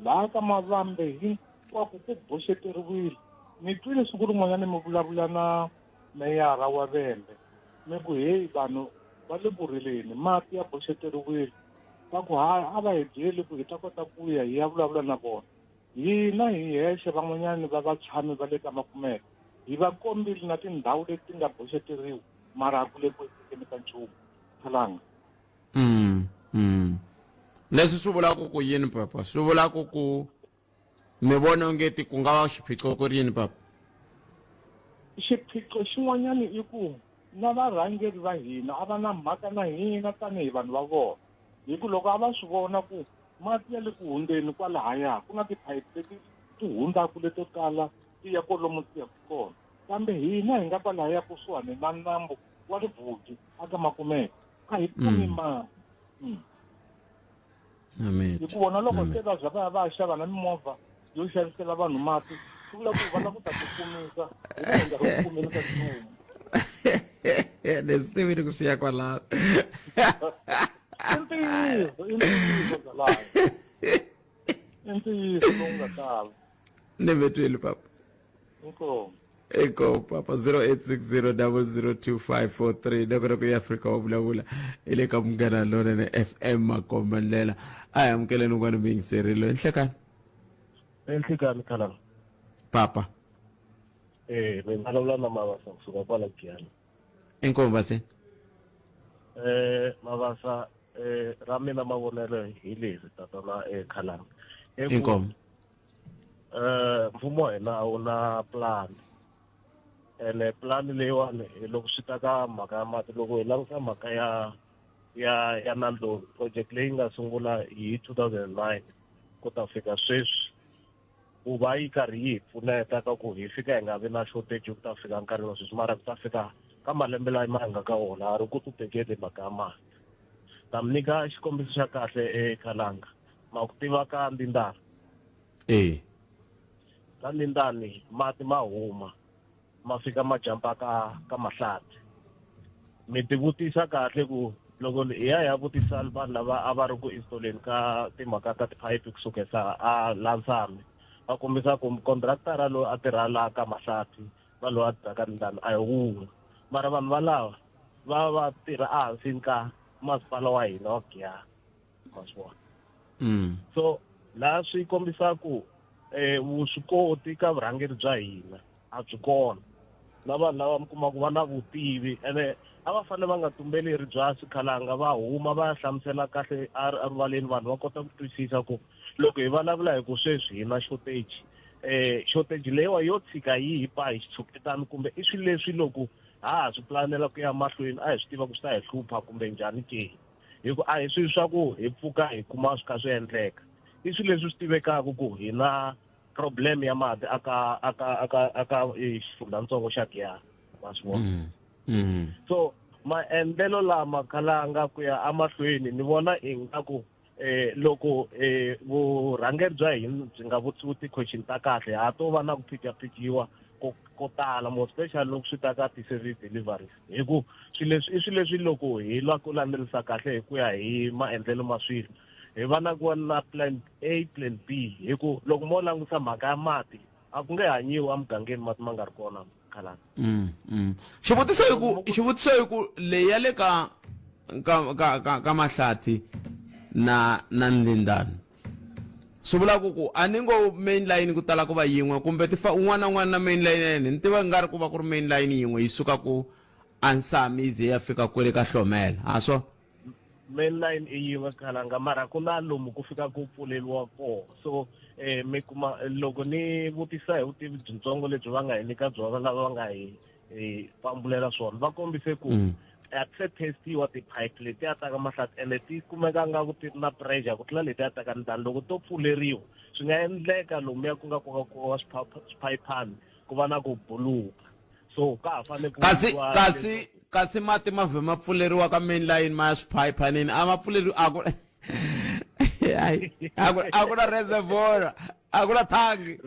laha ka mavambe hinkwako ku boxeteriwile ni twile siku rin'wanyana mi vulavula na meyara wa Vembe mi ku heyi vanhu va le burileni mati ya boxeteriwile va ku a va hi byeli ku hi ta kota ku ya hi ya vulavula na vona hina hi hexe van'wanyani va vatshami va le ka makumeke hi va kombile na tindhawu leti nga boxeteriwa mara a ku le ku ekeni ka nchumu khalanga leswi swi vulaka ku yini papa swi vulaka ku mi vona ongeti ku nga va xiphiqo ku ri yini papa xiphiqo xin'wanyana i ku na varhangeri va hina a va na mhaka na hina tanihi vanhu va vona hi ku loko a va swi vona ku mati ya le ku hundzeni kwalahaya ku na tiphayiphi leti ti hundzaka leto tala ti ya kolomu ti yaku kona kambe hina hi nga kwalahaya kusuhani na nambu wa Ribungi aka makumeke a hi kumi mati hi ku vona loko se va za va ya xava na mimovha yo xavisela vanhu mati swi vula ku va la ku ta tikumisa hi ku nga ri ku kumeni ka nchumu leswi tivini ku swi ya kwalaho ntiyiso lowu nga tala ni mi twile papa inkomo eko papa 0860002543 loko ya Afrika wa vulavula ile ka Munghana Lonene FM Makomba Ndlela aya amkeleni ngwana mingiserile enhlekani enhlekani khala papa bengalavula na Mabasa kusuka kwala Giyani inkomo base Mabasa ra mina mavonelo hi leswi tatana Khalanga inkomo mfumo hina a wu na plan ene plan leyiwani loko swi ta ka mhaka ya mati loko hi langusa mhaka ya Nandoni project leyi nga sungula hi 2009 ku ta fika sweswi ku va yi karhi yi pfuneta ka ku hi fika hi nga vi na shortage ku ta fika nkarhi wa sweswi mara ku ta fika ka malembe lama hi nga ka wona a ri ku tutekeli mhaka ya mati ta mi nyika xikombiso xa kahle Khalanga ma ku tiva ka Ndindani ka Ndindani mati ma huma ma fika ma jampa ka Mahlati mi tivutisa kahle ku loko hi ya vutisa vanhu lava a va ri ku installeni ka timhaka ta tiphayiphi kusukesa a Lansami va kombisa ku contractor loyi a tirha laha ka Mahlati va loyi a tirha ka Ndindani a hi wun'we mara vanhu valava va tirha ehansi ka masipala wa hina wa Giyani maswona so laha swi kombisa ku vuswikoti ka vurhangeri bya hina a byi kona na vanhu lava mi kuma ku va na vutivi ene a va fanele va nga tumbeleri byasi Khalanga va huma va ya hlamusela kahle erivaleni vanhu va kota ku twisisa ku loko hi vulavula hi ku sweswi hi na shortage leyiwa yo tshika yi hi pa hi xitshuketani kumbe i swilo leswi loko ha swi planela ku ya mahlweni a hi swi tiva ku swi ta hi hlupha kumbe njhani ke hikuva a hi swilo swa ku hi pfuka hi kuma swi kha swi endleka i swilo leswi swi tivekaka ku hi na problem ya mati aka xifundzantsongo xa Giyani ma swi vona so maendlelo lama Khalanga ku ya amahlweni ni vona ingaku loko vurhangeri bya hina byi nga vutisiwi ti-question ta kahle ha to va na ku phikaphikiwa ko tala more special loko swi ta ka ti-service deliveries hi ku swilo leswi loko hi lwa ku landzelerisa kahle hi ku ya hi maendlelo ma swilo hi va na ku na plan A plan B hi ku loko mo langusa mhaka ya mati a ku nge hanyiwa emugangeni mati ma nga ri kona Khalanga xivutiso hi ku leyi ya le ka Mahlati na Ndindani swi vula ku a ni ngo main line ku tala ku va yin'we kumbe un'wana na un'wana na main line ya ni tiva nga ri ku va ku ri main line yin'we yi suka ku Ansami yi ze ya fika kwele ka Hlomela a swo main line i yin'we Khalanga mara ku na lomu ku fika ku pfuleliwa kona so mi kuma loko ni vutisa hi vutivi byintsongo lebyi va nga hi nyika byona lava va nga hi pambulela swona va kombise ku a se testiwa tiphayiphi letiya ta ka Mahlati ene ti kumeka nga ku ti na pressure ku tlula letiya ta ka Ndindani loko to pfuleriwa swi nga endleka lomuya ku nga koka swiphayiphani ku va na ku buluka so ka ha fanele kasi mati ma vhe ma pfuleriwa ka main line ma ya swiphayiphani a ma pfuleriwa a ku na reservoir a ku na thangi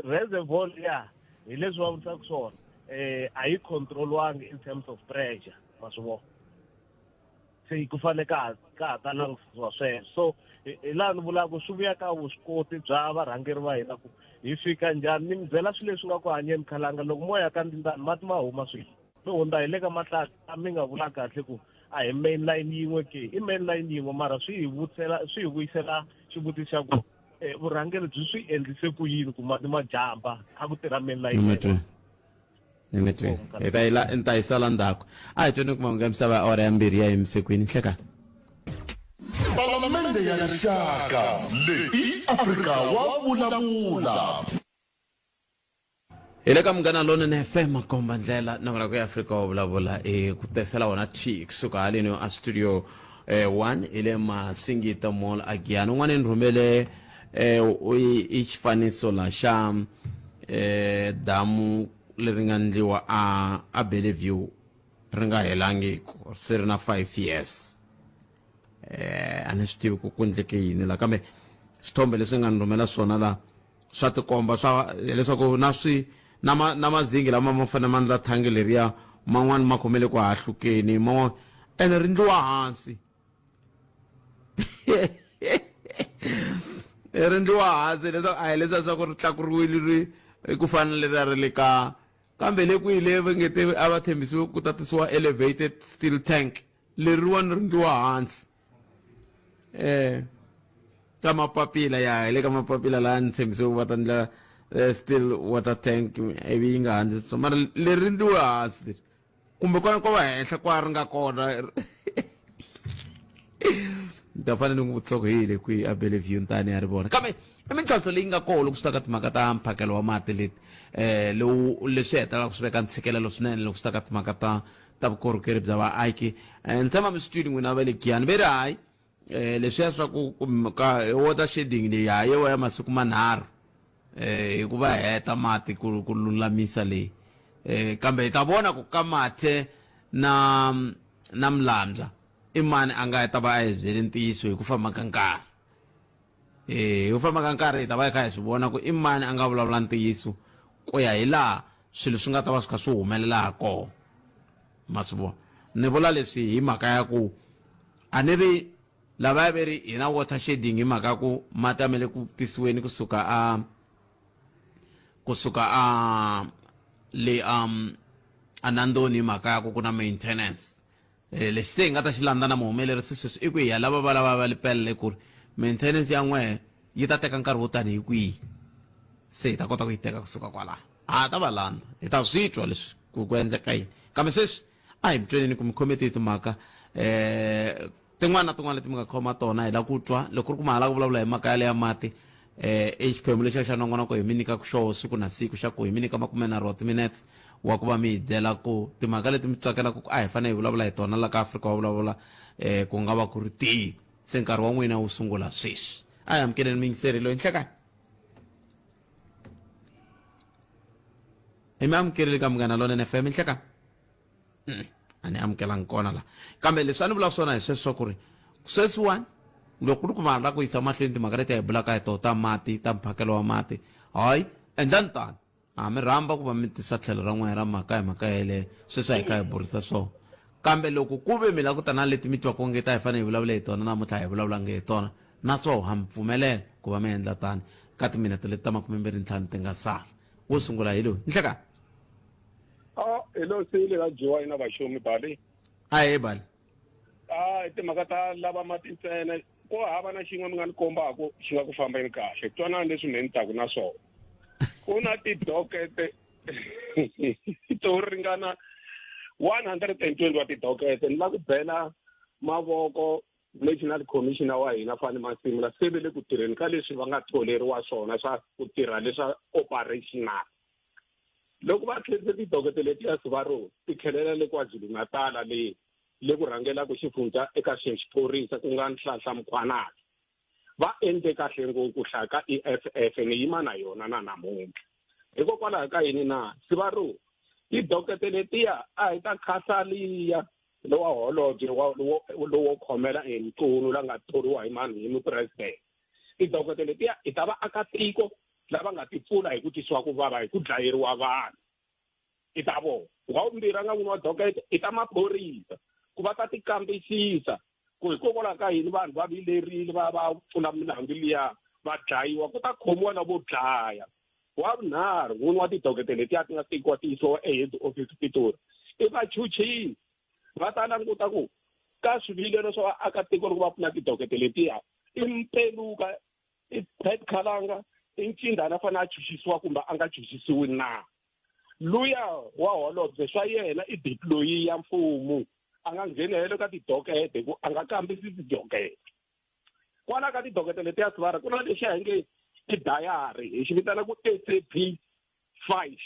reservoir ya hi leswi va vutisaka swona a yi controliwangi in terms of pressure ma swi vona se ku fanele ka ha ta langutisiwa sweswo so hi laha ni vulaka swi vuya ka vuswikoti bya varhangeri va hina ku hi fika njhani ni mi byela swilo leswi nga ku hanyeni Khalanga loko mo ya ka Ndindani mati ma huma swilo no hundza hi le ka Mahlati a mi nga vula kahle ku a hi main line yin'we ke i main line yin'we mara swi hi vuyisela xivutiso xa ku vurhangeri byi swi endlise ku yini ku mati ma jamba a ku tirha main line nimetwe nta yi sala ndzhaku a hi twini kuma nga misava ya ora ya mbirhi ya emisekwini nhlekani Palamende ya rixaka leyi Afrika wa vulavula hi le ka Munghana Lonene FM Makomba Ndlela na ku ya Afrika wa vulavula ku tesela wona T kusuka haleni a studio 1 ile Masingita Mall a Giyani un'wana ni rhumele i xifaniso la xa damu leri nga ndliwa a Bellevue ri nga helangiku se ri na 5 years a ni swi tivi ku endleke yini la kambe swithombe leswi nga ni rhumela swona la swa tikomba swa leswaku na mazingi lama ma fanele ma ndla thangi leriya man'wani ma khomele ku hahlukeni man'wana ene ri ndliwa hansi ri ndliwa hansi leswaku a hi leswiya swa ku ri tlakuriwile ri ku fana leri le ka kambe le kwile va nge te a va tshembisiwe ku tatisiwa elevated steel tank leriwani ri ndliwa hansi ka mapapila ya hi le ka mapapila laha ni tshembisiwe ku va ta ndla steel water tank ivi yi nga hansi so mara leri ndliwa hansi leri kumbe kona ko va henhla kwa ri nga kona ni ta fanele ni n'wi vutisa ku hi le kwihi a Bellevue ntani ya ri vona kambe i mintlhontlho leyi nga kona loko swi ta ka timhaka ta mphakelo wa mati leti lowu leswi hetelaka ku swi veka ntshikelelo swinene loko swi ta ka timhaka ta vukorhokeri bya vaaki ni tshama mi studio n'wina va le Giyani ve ri hayi leswiya swa ku water shedding leyi hayiwa ya masiku manharhu hikuva heta mati ku lulamisa leyi kambe hi ta vona ku ka mathe na Mlamdla i mani a nga heta va a hi byele ntiyiso hi ku famba ka nkarhi hi ku famba ka nkarhi hi ta va hi kha hi swi vona ku i mani a nga vulavula ntiyiso ku ya hi laha swilo swi nga ta va swi kha swi humelela ha kona ma swi vona ni vula leswi hi mhaka ya ku a ni ri lava ya ve ri hi na water shedding hi mhaka ya ku mati amele ku tisiweni kusuka le Nandoni hi mhaka ya ku na maintenance lexi se hi nga ta xi landza na muhumelerisi sweswi i ku hi ya lava va lava va lepelele ku ri maintenance ya n'wehe yi ta teka nkarhi wo tani hi kwihi se hi ta kota ku yi teka kusuka kwalaho a ta va landza hi ta swi twa leswi ku endleka yini kambe sweswi a hi mi tweneni ku mi khomete hi timhaka tin'wana na tin'wana leti mi nga khoma tona hi la ku twa loko ri ku ma hala ku vulavula hi mhaka ya le ya mati i xiphemu lexiya xa nongonoko hi mi nyikaka xoho siku na siku xa ku hi mi nyika 30 minutes wa ku va mi hi byela ku timhaka leti mi tsakelaka ku a hi fanele hi vulavula hi tona la ka Afrika wa vulavula ku nga va ku ri tihi se nkarhi wa n'wina wu sungula sweswi a hi amukeleni mi yingiseri loyi nhlekani hi mi amukerile ka Munghana Lonene FM nhlekani a ni amukelangi kona la kambe leswi a ni vula swona hi sweswi swa ku ri sweswiwani loko ku ri ku vanhu la ku yisa mahlweni timhaka leti hi bulaka hi tona ta mati ta mphakelo wa mati hayi endlani tani a mi rhamba ku va mi tisa tlhelo ra n'wehe ra mhaka hi mhaka yeleyo sweswi hi kha hi burisa swona kambe loko ku ve mi la ku ta na leti mi twaku nge ta hi fanele hi vulavule hi tona namuntlha hi vulavulangi hi tona na swoho ha mi pfumelela ku va mi endla tani ka timinete leti ta 25 ti nga sala wo sungula hi loyi nhlekani hello sile ka Joy na vaxomi bali a hi bali i timhaka ta lava mati ntsena ko hava na xin'we mi nga ni kombaka xi nga ku fambeni kahle twanani leswi mi ni taku na swona ku na tidokete to ringana 120 wa tidokete ni la ku bela mavoko national commissioner wa hina Fani Masimula se le ku tirheni ka leswi va nga tholeriwa swona swa ku tirha leswa operational loko va tlherisa tidokete leti ya Sivaro ti khelela le KwaZulu-Natal le ku rhangela ku xifundza eka xiphorisa ku nga Nhlanhla Mkhwanati va endle kahle ngopfu hlaka EFF ni yima na yona na namuntlha hikokwalaho ka yini na Sivaro tidokete letiya a hi ta khasaliya lowa holobye lowo khomela eNtunu la nga thoriwa hi mani hi mupresident tidokete letiya i ta va akatiko lava nga ti pfula hi ku tisiwa ku vava hi ku dlayeriwa vanhu i ta vona wa vumbirhi nga n'wini wa dokete i ta maphorisa ku va ta ti kambisisa ku hikokwalaho ka yini vanhu va vilerile va pfula milandzu liya va dlayiwa ku ta khomiwa na vo dlaya wa vunharhu n'wini wa tidokete letiya ti nga tekiwa ti yisiwa ehead office Pitori i vachuchisi va ta languta ku ka swivilelo swa vaakatiko loko va pfuna tidokete letiya i Mpeluka i Pat Khalanga i Ncindana fana a chuchisiwa kumbe a nga chuchisiwi na luya wa holobye swa yena i deployee ya mfumo a nga nghenele ka tidokete ku a nga kambisisi tidokete kwala ka tidokete letiya Sivara ku na lexi a hi nge i dayari hi xi vitana ku SAP5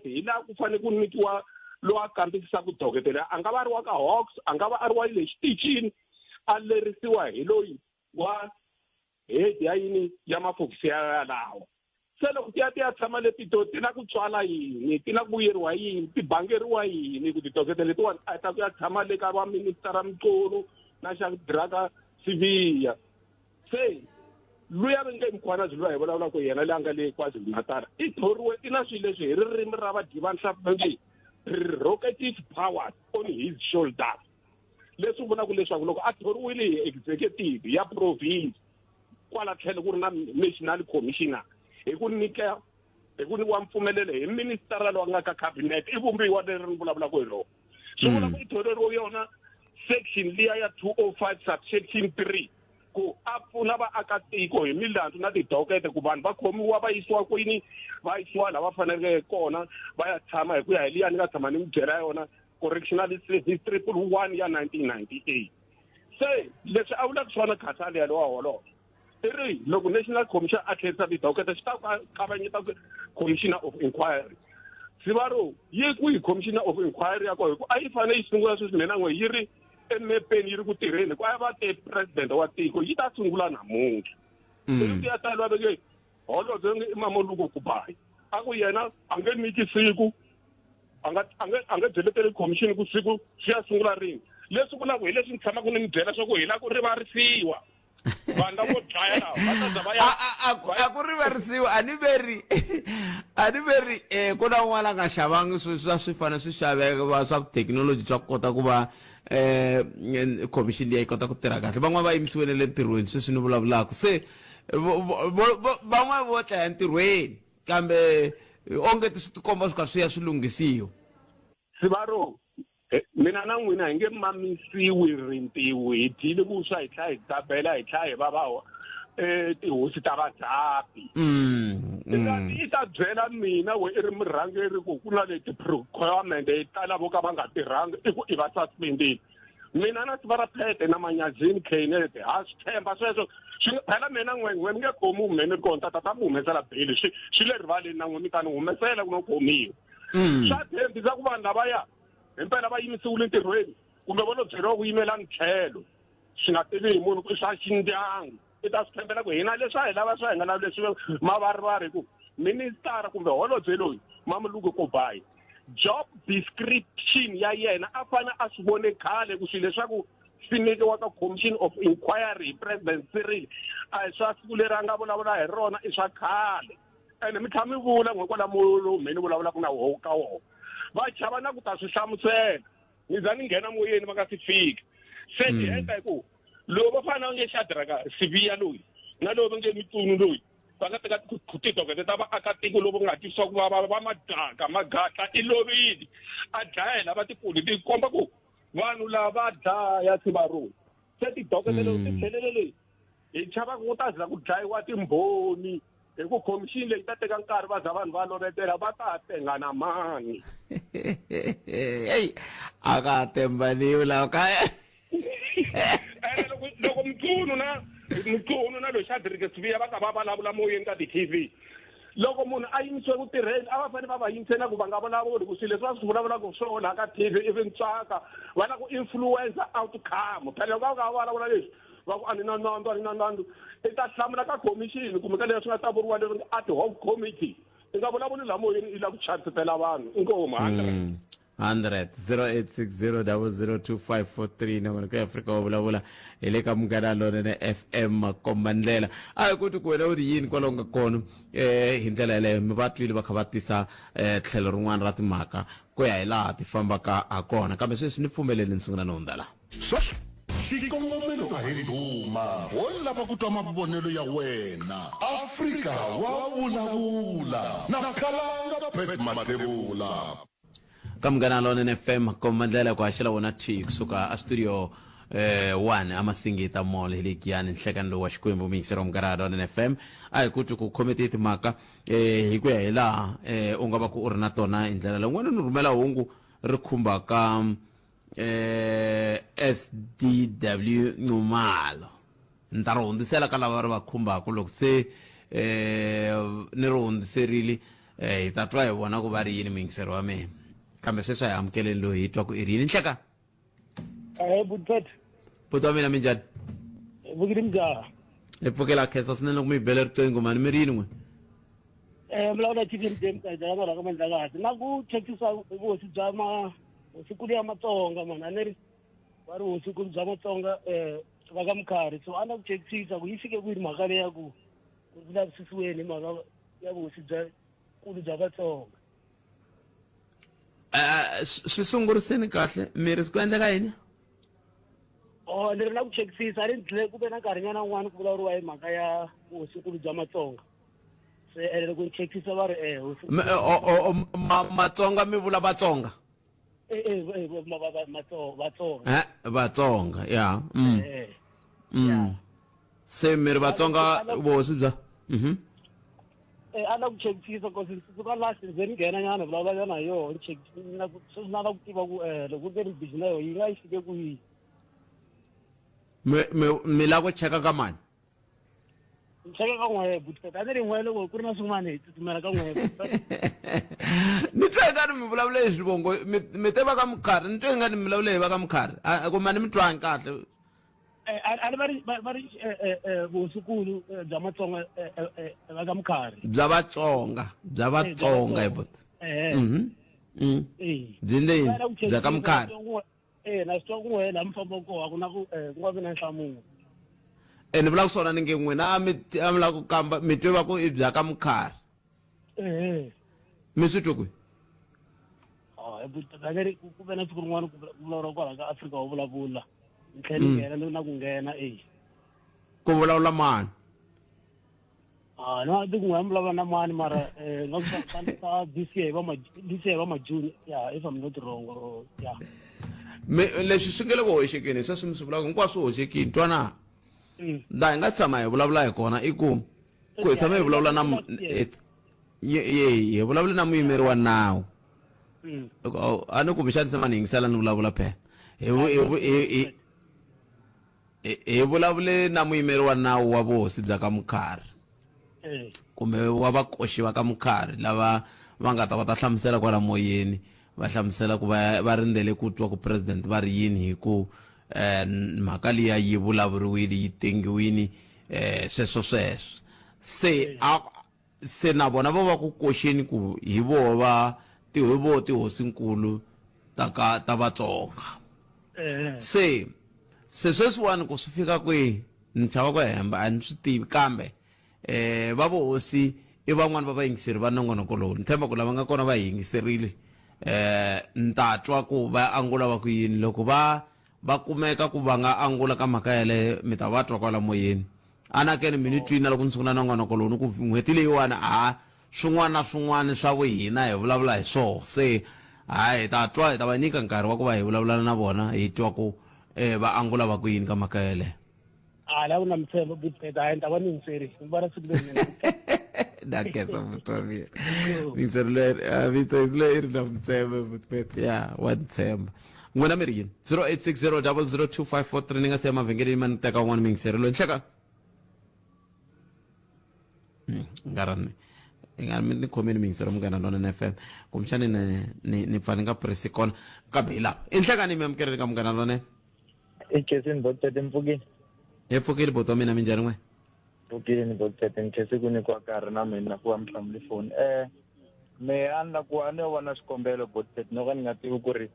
hi laha ku fanele ku nyikiwa loyi a kambisisaka dokete leyi a nga va ri wa ka Hawks a nga va a ri wa le xitichini a lerisiwa hi loyi wa head ya yini ya mafokisi ya lawa se loko ti ya tshama le Pitori ti na ku tswala yini ti na ku vuyeriwa yini ti bangeriwa yini ku tidokete letiwani a ta ku ya tshama le ka va minister Mqunu na xa Draka Sibiya se luya va nge Mkhwanati luya hi vulavula ku yena leyi a nga le KwaZulu-Natal i thoriwe i na swilo leswi hi ririmi ra vadivanhlampfi nge prerogative powers on his shoulders leswi vulaka leswaku loko a thoriwile hi executive ya province kwala tlhelo ku ri na national commissioner hi ku nikiwa mpfumelelo hi minister loyi nga ka cabinet i vumbiwa leri ni vulavulaka hi rona swi vula ku i tholeriwe yona section liya ya 205 subsection 3 ku a pfuna vaakatiko hi milandzu na tidokete ku vanhu va khomiwa va yisiwa kwini va yisiwa laha va faneleke kona va ya tshama hi ku ya hi liya ni nga tshama ni mi byela yona correctional service 111 ya 1998 se leswi a vulaka swona khatali ya lowa holova i ri loko national commission a tlherisa tidokete swi ta kavanyeta commissioner of inquiry swi va ro yi kwihi commissioner of inquiry ya koho hi ku a yi fanele yi sungula sweswi mina n'we yi ri emepeni yi ri ku tirheni ku a va te president wa tiko yi ta sungula namuntlha ivi ya taliwa veke holobye Mamoluko Kubayi a ku yena a nge niki siku a nga byeleteli commission ku siku swi ya sungula rini leswi vulaka hi leswi ni tshamaka ni mi byela swa ku hi la ku rivarisiwa vanhu lavo dlaya lawa va ta za va ya a ku rivarisiwa a ni veri ku na un'wana a nga xavangi swi fanele swi xaveka swa thekinoloji swa ku kota ku va commission leyi yi kota ku tirha kahle van'wana va yimisiwile le ntirhweni sweswi ni vulavulaka se van'wana vo tlaya ntirhweni kambe ongeti swi tikomba swi ka swi ya swi lunghisiwa swi va ro mina na n'wina hi nge mamisiwi rintiwo hi dyile vuswa hi tlhela hi tabela hi tlhela hi vavawa tihosi ta vadzabi yi ta byela mina we i ri murhangeri ku ku na leti procurement yi tala vo ka va nga tirhangi i ku i va suspendini mina na Sivaraphete na Manyazini Khenete ha swi tshemba sweswo swi phela mina n'we mi nge khomi umene kona tata mi humesela beli swi le rivaleni na n'we mi ta ni humesela ku no khomiwa swa tshembisa ku vanhu lavaya himpela va yimisiwile ntirhweni kumbe vo lo byeriwa ku yimelani tlhelo swi nga tivi hi munhu ku swa xindyangu i ta swi tshembela ku hina leswi a hi lava swa hi nga lavi leswi mavarivari ku ministara kumbe holobye loyi Mamoluko Kubayi job description ya yena a fane a swi vone khale ku swilo leswaku swi nyikiwa ka commission of inquiry president Cyril a hi swa siku leri a nga vulavula hi rona i swa khale ene mi tlhela mi vula n'we kwala me ni vulavulaka na woho ka woho va chava na ku ta swi hlamusela ni za ni nghena moyeni va nga si fika se ni heta hi ku lowu va fanele nge Shadraka Sibiya loyi na lowu va nge Mitsunu loyi va nga teka tidokete ta vaakatiko lowu nga tisiwa ku va madaka magatla i lovile a dlayela va tipolitiki komba ku vanhu lava dlaya Sivaro se tidokete lowu ti tlhelele leyi hi chava ku ta za ku dlayiwa timbhoni hi ku commission leyi ta teka nkarhi va za vanhu va lovetela va ta tengana mani hey a ka tembaniwi lawa kaya loko Mtsunu na lo Shadraka Sibiya va ka va vulavula moyeni ka ti-TV loko munhu a yimisiwe ku tirheni a va fanele va va yimisela ku va nga vulavuli ku swilo leswi va swi vulavulaka swona ka TV ivi ntswaka va na ku influencer outcome phela loko va vulavula leswi va ku a ni na nandzu i ta hlamula ka commission kumbe ka leswi nga ta vuriwa leri ad hoc committee i nga vulavuli la moyeni i la ku chavisela vanhu inkomu 100 0860002543 na ku Afrika wa vulavula hi le ka Munghana Lonene FM Makombandlela a hi kuti ku wena u ri yini kwalo nga kona hi ndlela yaleyo mi va twile va kha va tisa tlhelo rin'wana ra timhaka ku ya hi laha ti fambaka ha kona kambe sweswi ni pfumeleli ni sungula no hundzala xikongomelo a hi ndhuma wo lava ku twa mavonelo ya wena Afrika wa vulavula na Khalanga Pet Matebula ka Munghana Lonene FM Makombandlela ku haxela wona T kusuka a studio 1 amasingita mall hi le Giyani nhlekani wa Xikwembu mixer Munghana Lonene FM a hi kuti ku khomete timhaka hi ku ya hi laha u nga va ku u ri na tona indlela lengwana ni rhumela hungu ri khumba ka SDW Numalo nta ri hundzisela ka lava ri va khumbaka loko se ni ri hundziserile hi ta twa hi vona ku va ri yini mixer wa mina kambe sweswi hi amukeleni loyi hi twa ku i ri yini nhleka buti wa mina minjhani vukile njhani hi pfukela khensa swinene loko mi hi bele riqingho mani mi ri yini n'we vulavula Chicken James Kajala mara ka mandla kahle na ku chekisa vuhosi bya hosikulu ya Matsonga mani a ni ri va ri hosikulu bya Matsonga va ka Mkhari so a na ku chekisisa ku yi fike kwini mhaka leya ku vulavisisiweni mhaka ya vuhosi bya kulu bya Vatsonga swi sunguriseni kahle miri swi ku endleka yini ni ri na ku chekisisa a ri ndlile ku ve na nkarhinyana wun'wana ku vulavuriwa hi mhaka ya vuhosinkulu bya Matsonga se loko ni chekisisa va ri Matsonga mi vula Vatsonga Vatsonga Vatsonga ya se mi ri Vatsonga vuhosi bya a na ku chekisisa because suka last ze ni nghena nyana vulavula nyana hi yona ni chekisisa na ku tiva ku loko ku ri busy na yona yi nga yi fike ku yi mi la ku cheka ka mani cheka ka n'we but a ni ri n'we loko ku ri na swin'wana hi tsutsumela ka n'we ni twa nga ni mi vulavula hi swivongo mi te va ka Mukharhi ni twa nga ni mi vulavula hi va ka Mukharhi ku mani mi twani kahle a ri va ri vuhosinkulu bya Matsonga va ka Mukharhi bya Vatsonga hi but byi bya ka Mukharhi na swi twa ku n'we laha mi famba koho ku na ku nga vi na nhlamulo ni vula ku swona ni nge n'wina a mi lava ku kamba mi twe va ku i bya ka Mukharhi mi swi twe kwihi ku ve na siku rin'wana ku vulavuriwa kwala ka Afrika wa vulavula ni tlhela ni nghena na ku nghena ku vulavula mani no ti ku n'we vulavula na mani mara nga ku sa this year va majuni ya if I'm not wrong ya leswi swi nge le ku hoxekeni sweswi mi swi vulaka hinkwaswo hoxekini twana da hi nga tshama hi vulavula hi kona i ku hi tshama hi vulavula na hi vulavule na muyimeri wa nawu a ni kumbexani se ma ni yingisela ni vulavula phela hi vulavule na muyimeri wa nawu wa vuhosi bya ka Mukharhi kumbe wa vakoxi va ka Mukharhi lava va nga ta va ta hlamusela kwala moyeni va hlamusela ku va rindzele ku twa ku president va ri yini hi ku mhaka liya yi vulavuriwile yi tengiwini sweswo se na vona va ku koxeni ku hi vona tihosinkulu ta Vatsonga se sweswiwani ku swi fika kwihi ni chava ku hemba a ni swi tivi kambe va vuhosi i van'wani va vayingiseri va nongonoko lowu ni tshemba ku lava nga kona va hi yingiserile ni ta twa ku va angula va ku yini loko va kumeka ku va nga angula ka mhaka yaleyo mi ta va twa kwala moyeni anakeni mi ni twina loko ni sungula nongonoko lowu ni ku n'hweti leyiwani swin'wana na swin'wana swa vuhina hi vulavula hi swona se hi ta twa hi ta va nyika nkarhi wa ku va hi vulavula na vona hi twa ku va angula va ku yini ka mhaka yaleyo la ku na mtshembo butpeta a ni ta va ni yingiseri ni vona siku leri na khetsa vutomi vito i ri na mtshembo butpeta ya wa ntshemba n'wina mi ri yini 0860002543 ni nga siya mavhengeleni ma ni teka un'wana mi yingiseri loyi nhleka ni khomeni mi yingiseri Munghana Lonene FM kumbexani ni pfa ni nga presi kona kambe hi laha i nhlekani mi amukeleni ka Munghana Lonene i khesini botete mpfukini hi pfukile boto wa mina minjhani n'we pfukini botete ni khesi ku nyikiwa nkarhi na mina ku va mi hlamuli foni me a ni la ku a ni yo vona swikombelo botete no ka ni nga tivi ku ri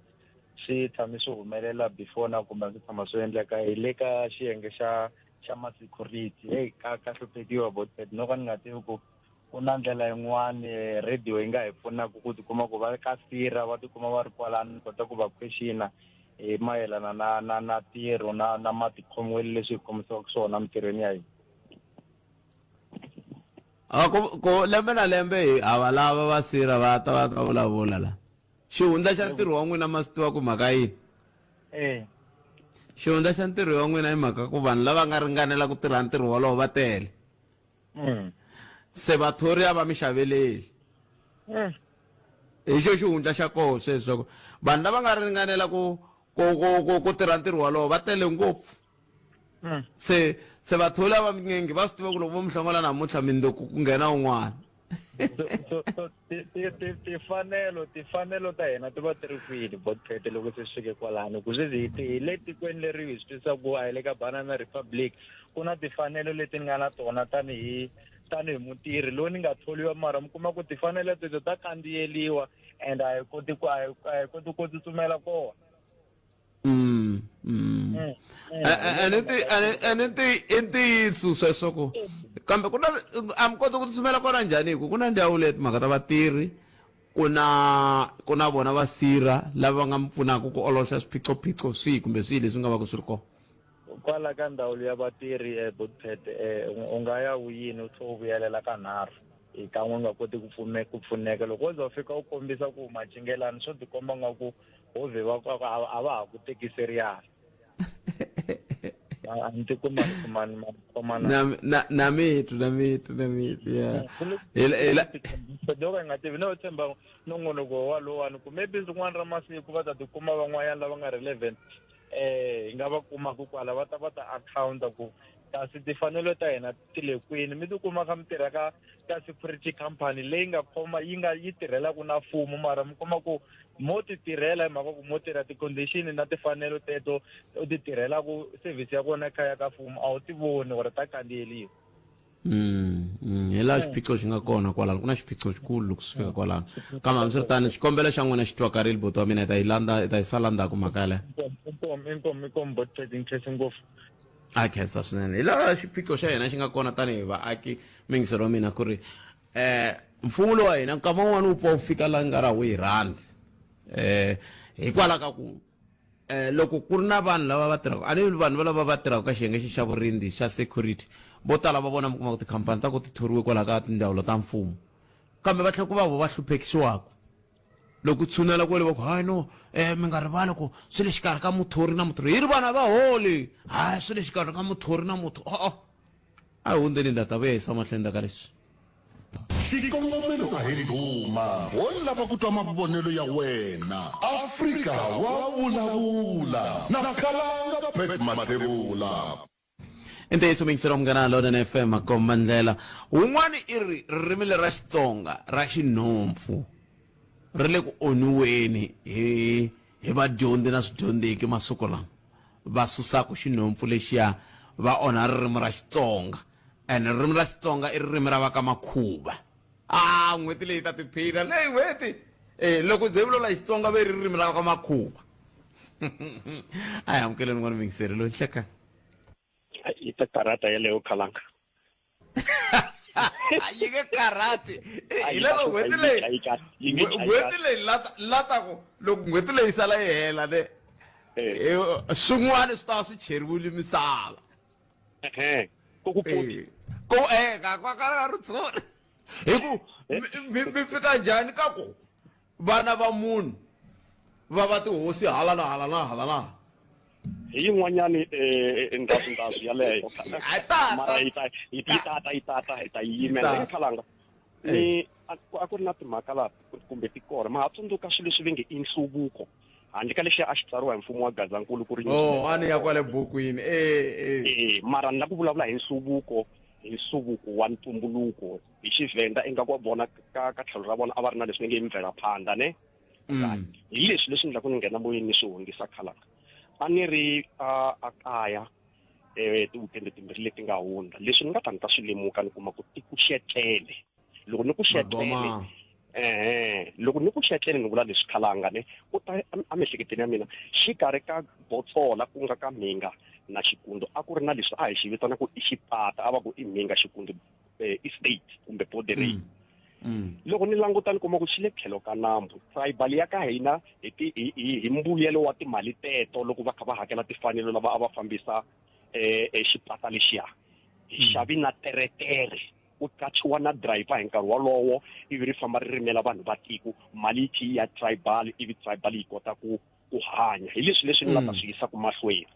swi tshame swi humelela before na kumbe swi tshama swi endleka hi le ka xiyenge xa ma-security ka hluphekiwa botete no ka ni nga tivi ku na ndlela yin'wani radio yi nga hi pfunaka ku tikuma ku va ka sira va tikuma va ri kwalani kota ku va questiona hi mayelana na tirho na matikhomelo leswi hi khomisaka swona mintirhweni ya hina ko lembe na lembe hi hava lava va sira va ta vulavula la xihundla xa ntirho wa n'wina ma swi tiva ku mhaka yini xihundla xa ntirho wa n'wina hi mhaka ku vanhu lava nga ringanela ku tirha ntirho wolowo va tele se vathori a va mi xaveleli hi xo xihundla xa koho sweswo vanhu lava nga ringanela ku tirha ntirho wolowo va tele ngopfu se vathori a va mingengi va swi tiva ku loko vo mi hlongola namuntlha mindzuku ku nghena un'wana timfanelo ta hina ti va ti ri kwini botpete loko se swi fike kwalani ku sweswi hi le tikweni leri hi swi twisaku a hi le ka Banana Republic ku na timfanelo leti ni nga na tona tanihi mutirhi loyi ni nga tholiwa mara mi kuma ku timfanelo teto ta kandziyeliwa and a hi koti ku tsutsumela kona i ntiyiso sweswo ku kambe a mi koti ku tsutsumela kona njhani hi ku na ndhawu leti mhaka ta vatirhi ku na vona va sira lava nga mi pfunaka ku oloxa swiphiqophiqo swihi kumbe swihi leswi nga va ku swi ri kona kwala ka ndhawu ya vatirhi Bootpet u nga ya wini u tlhe u vuyelela ka nharhu kan'we nga koti ku pfuneka loko wo za fika u kombisa ku macingelani swo tikomba nga ku hove va a va ha ku teki serious anti kuma na mitu ya doka nga tivi no tshemba nongonoko walowani ku maybe swin'wana ra masiku va ta tikuma van'wanyana lava nga relevant hi nga va kumaka kwala va ta account ku kasi timfanelo ta hina ti le kwini mi tikuma ka mi tirha ka security company leyi nga khoma yi tirhelaka na mfumo mara mi kuma ku mo ti tirhela hi mhaka ku mo tirha ti-condition na timfanelo teto u ti tirhela ku service ya kona ekaya ka mfumo a wu ti voni or ta kandziyeliwa hi laha xiphiqo xi nga kona kwalano ku na xiphiqo xikulu loko swi fika kwalano kambe hambiswiritano xikombelo xa n'wina xi twakarile buti wa mina hi ta yisa landzaka mhaka yaleyo inkomo trading ngopfu a khensa swinene hi laha xiphiqo xa hina xi nga kona tanihi vaaki mingiselo wa mina ku ri mfumo lowu wa hina nkama wun'wana wu pfa wu fika laha nga ra wihi rhandi hikwalaho ka ku loko ku ri na vanhu lava va tirhaka a ni vanhu lava va tirhaka ka xiyenge xa vurindzi xa security vo tala va vona mi kuma ku tikhampani ta ku ti thoriwe kwalaho ka tindhawulo ta mfumo kambe va tlhela ku va va hluphekisiwaka loko tshunela kwale va ku hayi no mi nga rivali ku swi le xikarhi ka muthori na muthori hi ri vana va holi hayi swi le xikarhi ka muthori na muthori a hi hundzeni la ta vuya hisa mahlweni ka leswi xikongomelo a hi ndhuma wo lava ku twa mavonelo ya wena Afrika wa vulavula na Khalanga Pet Matebula Intiyiso mingiselo munghana Lona FM akomba ndlela wun'wani i ririmi ra Xitsonga ra xinhompfu ri le ku onhiweni hi vadyondzi na swidyondzeki masiku lama va susaka xinhompfu lexiya va onha ririmi ra Xitsonga ene ririmi ra Xitsonga i ririmi ra va ka Makhuva n'hweti leyi ta tiphina leyi n'hweti loko ze vulavula Xitsonga ve ririmi ra ka Makhuva a hi amukeleni n'wana mingiseri loyi nhlekani yi ta karata yaleyo Khalanga yi nge karati hi loko n'hweti leyi lata ku loko n'hweti leyi sala yi hela ne swin'wana swi ta swi cheriwile misava ka ritshuri hi ku mi fika njhani ka ku vana va munhu va tihosi hala na hi yin'wanyani ndhawu yaleyo mara yi ta yimela Khalanga ni a ku ri na timhaka laha kumbe tikora ma ha tsundzuka swilo leswi ve nge i nhluvuko handle ka lexi a xi tsariwa hi mfumo wa Gazankulu ku ri a ni ya kwale bukwini mara ni la ku vulavula hi nhluvuko wa ntumbuluko hi Xivenda ingaku vona ka tlhelo ra vona a va ri na leswi nge i mvelaphandla ne hi leswi ni la ku ni nghena moyeni ni swi hungisa Khalanga a ni ri a kaya ti-weekend timbirhi leti nga hundza leswi ni nga ta ni ta swi lemuka ni kuma ku ti ku xetlele loko ni ku xetlele loko ni ku xetlele ni vula leswi Khalanga ne u ta emihleketweni ya mina xikarhi ka Botsola ku nga ka Mhinga na Xikundo a ku ri na leswi a hi xi vitana ku i xipata a va ku i Mhinga Xikundo estate kumbe borderline loko ni languta ni kuma ku xi le tlhelo ka nambu tribal ya ka hina hi mbuyelo wa timali teto loko va kha va hakela timfanelo lava a va fambisa xipata lexiya hi xavi na teretere ku kachiwa na driver hi nkarhi walowo ivi ri famba ri rimela vanhu va tiko mali yi ya tribal ivi tribal yi kota ku hanya hi leswi ni nga ta swi yisaka mahlweni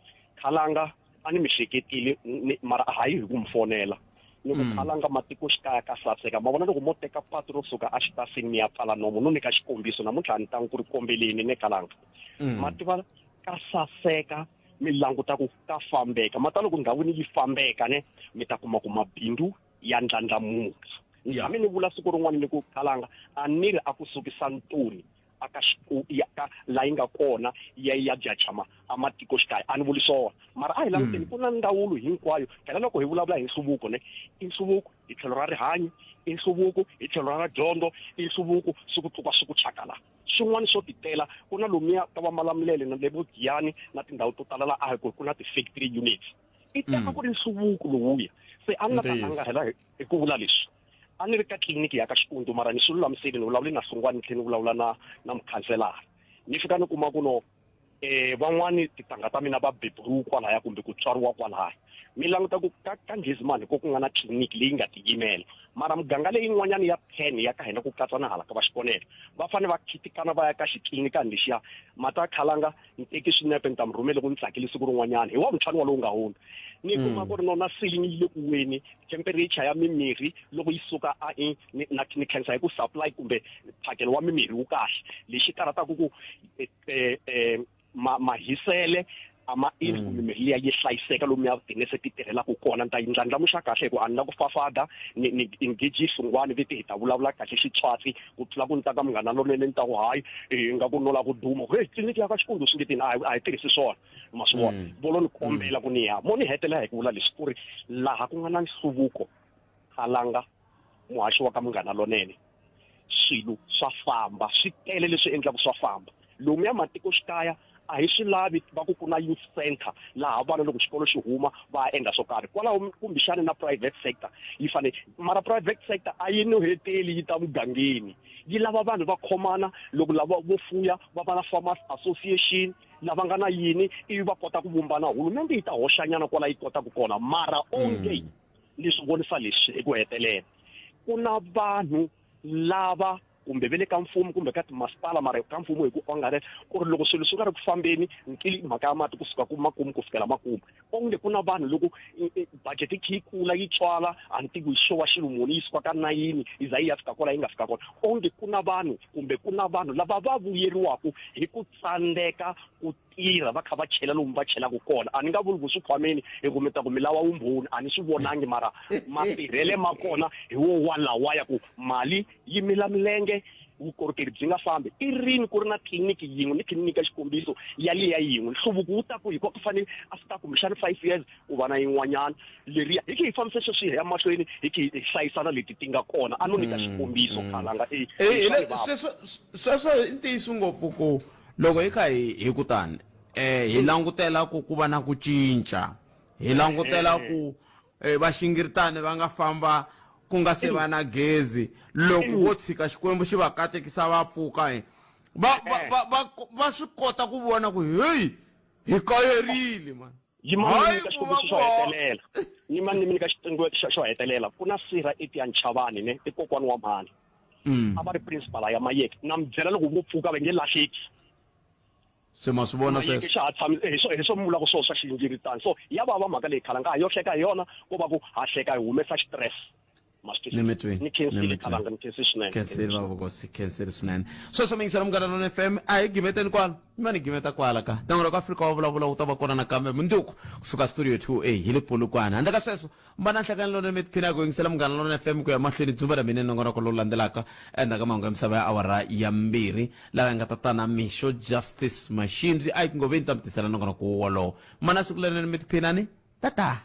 Khalanga a ni mi hleketile mara hayi hi ku mi fonela ni ku Khalanga matiko xikaya ka saseka ma vona loko mo teka patu ro suka a xitasini mi ya pfala nomu no nyika xikombiso namuntlha ni tangi ku ri kombeleni ne Khalanga mativa ka saseka mi languta ku ka fambeka mata loko ndhawini yi fambeka ne mi ta kuma ku mabindu ya ndlandlamuka tshame ni vula siku rin'wana ni ku Khalanga a ni ri a ku sukisa ntoni aka la yi nga kona ya jachama amatiko xikaya a ni vuli swona mara a hi languteni ku na ndawulo hinkwayo phela loko hi vulavula hi nhluvuko ne i nhluvuko hi tlhelo ra rihanyo i nhluvuko hi tlhelo ra dyondzo i nhluvuko swi ku pfuka swi ku chakala swin'wana swo titela ku na lomuya ka vamalamulele na le Giyani na tindhawu to tala la a ku na ti-factory units i teka ku ri nhluvuko lowuya se a ni nga ta angarhela hi ku vula leswi a ni ri ka tliliniki ya ka Xikundo mara ni swi lulamisile ni vulavule na Sungwani ni tlhela ni vulavula na mukhanselara ni fika ni kuma ku no van'wani tintangha ta mina va beburiwa kwalaya kumbe ku tswariwa kwalaya mi languta ku ka Ngizimani ko ku nga na tliliniki leyi nga tiyimela mara muganga leyi yin'wanyana ya 10 ya ka hina ku katsa na hala ka va xiponela va fane va khitikana va ya ka xitlinikani lexiya mata khalanga ni teki swinepe ni ta mi rhumele ku ni tsakile siku rin'wanyana hi wa mutshani walowu nga hundza ni kuma ku ri nona siling yi le ku weni temperature ya mimirhi loko yi suka ni khensa hi ku supply kumbe mphakelo wa mimirhi wu kahle lexi karataku ku mahisele ama-ini kumbe mimirhi liya yi hlayiseka lomu ya tinese ti tirhelaka kona ni ta yi ndlandlamuxa kahle hi ku a ni na ku fafada ni engage swin'wana viti hi ta vulavula kahle xitshwatsi ku tlula ku ni ta ka Munghana Lonene ni ta ku hayi nga ku nola ku duma hey tliliniki ya ka Xifundzha swi ngetini a hi tirhisi swona ma swi vona volo ni kombela ku ni ya mo ni hetela hi ku vula leswi ku ri laha ku nga na nhluvuko Khalanga muhaxi wa ka Munghana Lonene swilo swa famba swi tele leswi endlaka swa famba lomu ya matikoxikaya a hi swi lavi va ku kuna youth center laha vana loko xikolo xi huma va endla swo karhi kwalaho kumbexani na private sector yi fane mara private sector a yi no heteli yi ta mugangeni yi lava vanhu va khomana loko lava vo fuya va va na farmers association lava nga na yini ivi va kota ku vumbana hulumende yi ta hoxanyana kwala yi kota ku kona mara onge leswi vonisa leswi eku hetelela ku na vanhu lava kumbe vele ka mfumo kumbe ka timasipala mara ka mfumo hi ku angare ku ri loko swilo swi nga ri ku fambeni nkili mhaka ya mati kusuka ku makumu ku fikela makumu onge ku na vanhu loko budget yi kha yi kula yi tswala a ni tivi xo wa xilumuni yi suka ka 9 yi za yi ya fika kwala yi nga fika kona onge ku na vanhu kumbe ku na vanhu lava va vuyeriwaku hi ku tsandzeka ku tirha va kha va chela lomu va chelaka kona a ni nga vuli ku swi khwameni hi ku mi ta ku mi lava vumbhoni a ni swi vonangi mara matirhele ma kona hi wo walawa ya ku mali yi mila milenge vukorhokeri byi nga fambi i rini ku ri na tliliniki yin'we ni tliliniki ya xikombiso yaliya yin'we nhluvuko wu ta ku hi ku fanele a fika kumbexani 5 years ku va na yin'wanyana leriya hi ki hi fambise sweswi hi ya mahlweni hi ki hi hlayisana leti ti nga kona a no nyika xikombiso Khalanga sweswo i ntiyiso ngopfu ku loko hi kha hi kutani hi langutela ku va na ku cinca hi langutela ku vaxingiritani va nga famba ku nga se va na gezi loko vo tshika Xikwembu xi va katekisa va pfuka va swi kota ku vona ku heyi hi kayerile mani yimani ni nyika xiqingho xo hetelela ku na sirha etiya Nchavani ne i kokwani wa mhani a va ri principal ya Mayeke na mi byela loko vo pfuka va nge lahleki se ma swi vona sweswo hi swo mula ku swo swa xingiritani so ya vava mhaka leyi Khalanga ha yo hleka hi yona ku va ku ha hleka hi humesa stress khensile vavokosi khensile swinene sweswo mingisela Munghana Lonene FM a hi gimeteni kwala imani gimeta kwala ka tangolo ka Afrika wa vulavula wu ta va kona nakambe munduku kusuka studio 2A hi le Polokwane handle ka sweswo mba na nhlekani Lonene metiphina ku yingisela Munghana Lonene FM ku ya mahlweni dzumba ra mina nongonoko lowu landzelaka endzhaku ka mahungu ya misava ya awara ya 2 laha hi nga ta tana Misho Justice Machines a hi ku ngoveni ta mi tisela nongonoko wolowo mana siku Lonene mitiphinani tata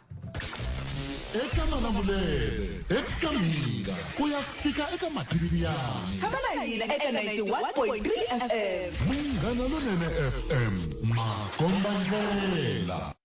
eka Malamulele eka Mhinga ku ya fika eka Matiriyani tshama na hina eka 91.3 FM Munghana Lonene FM makomba ndlela.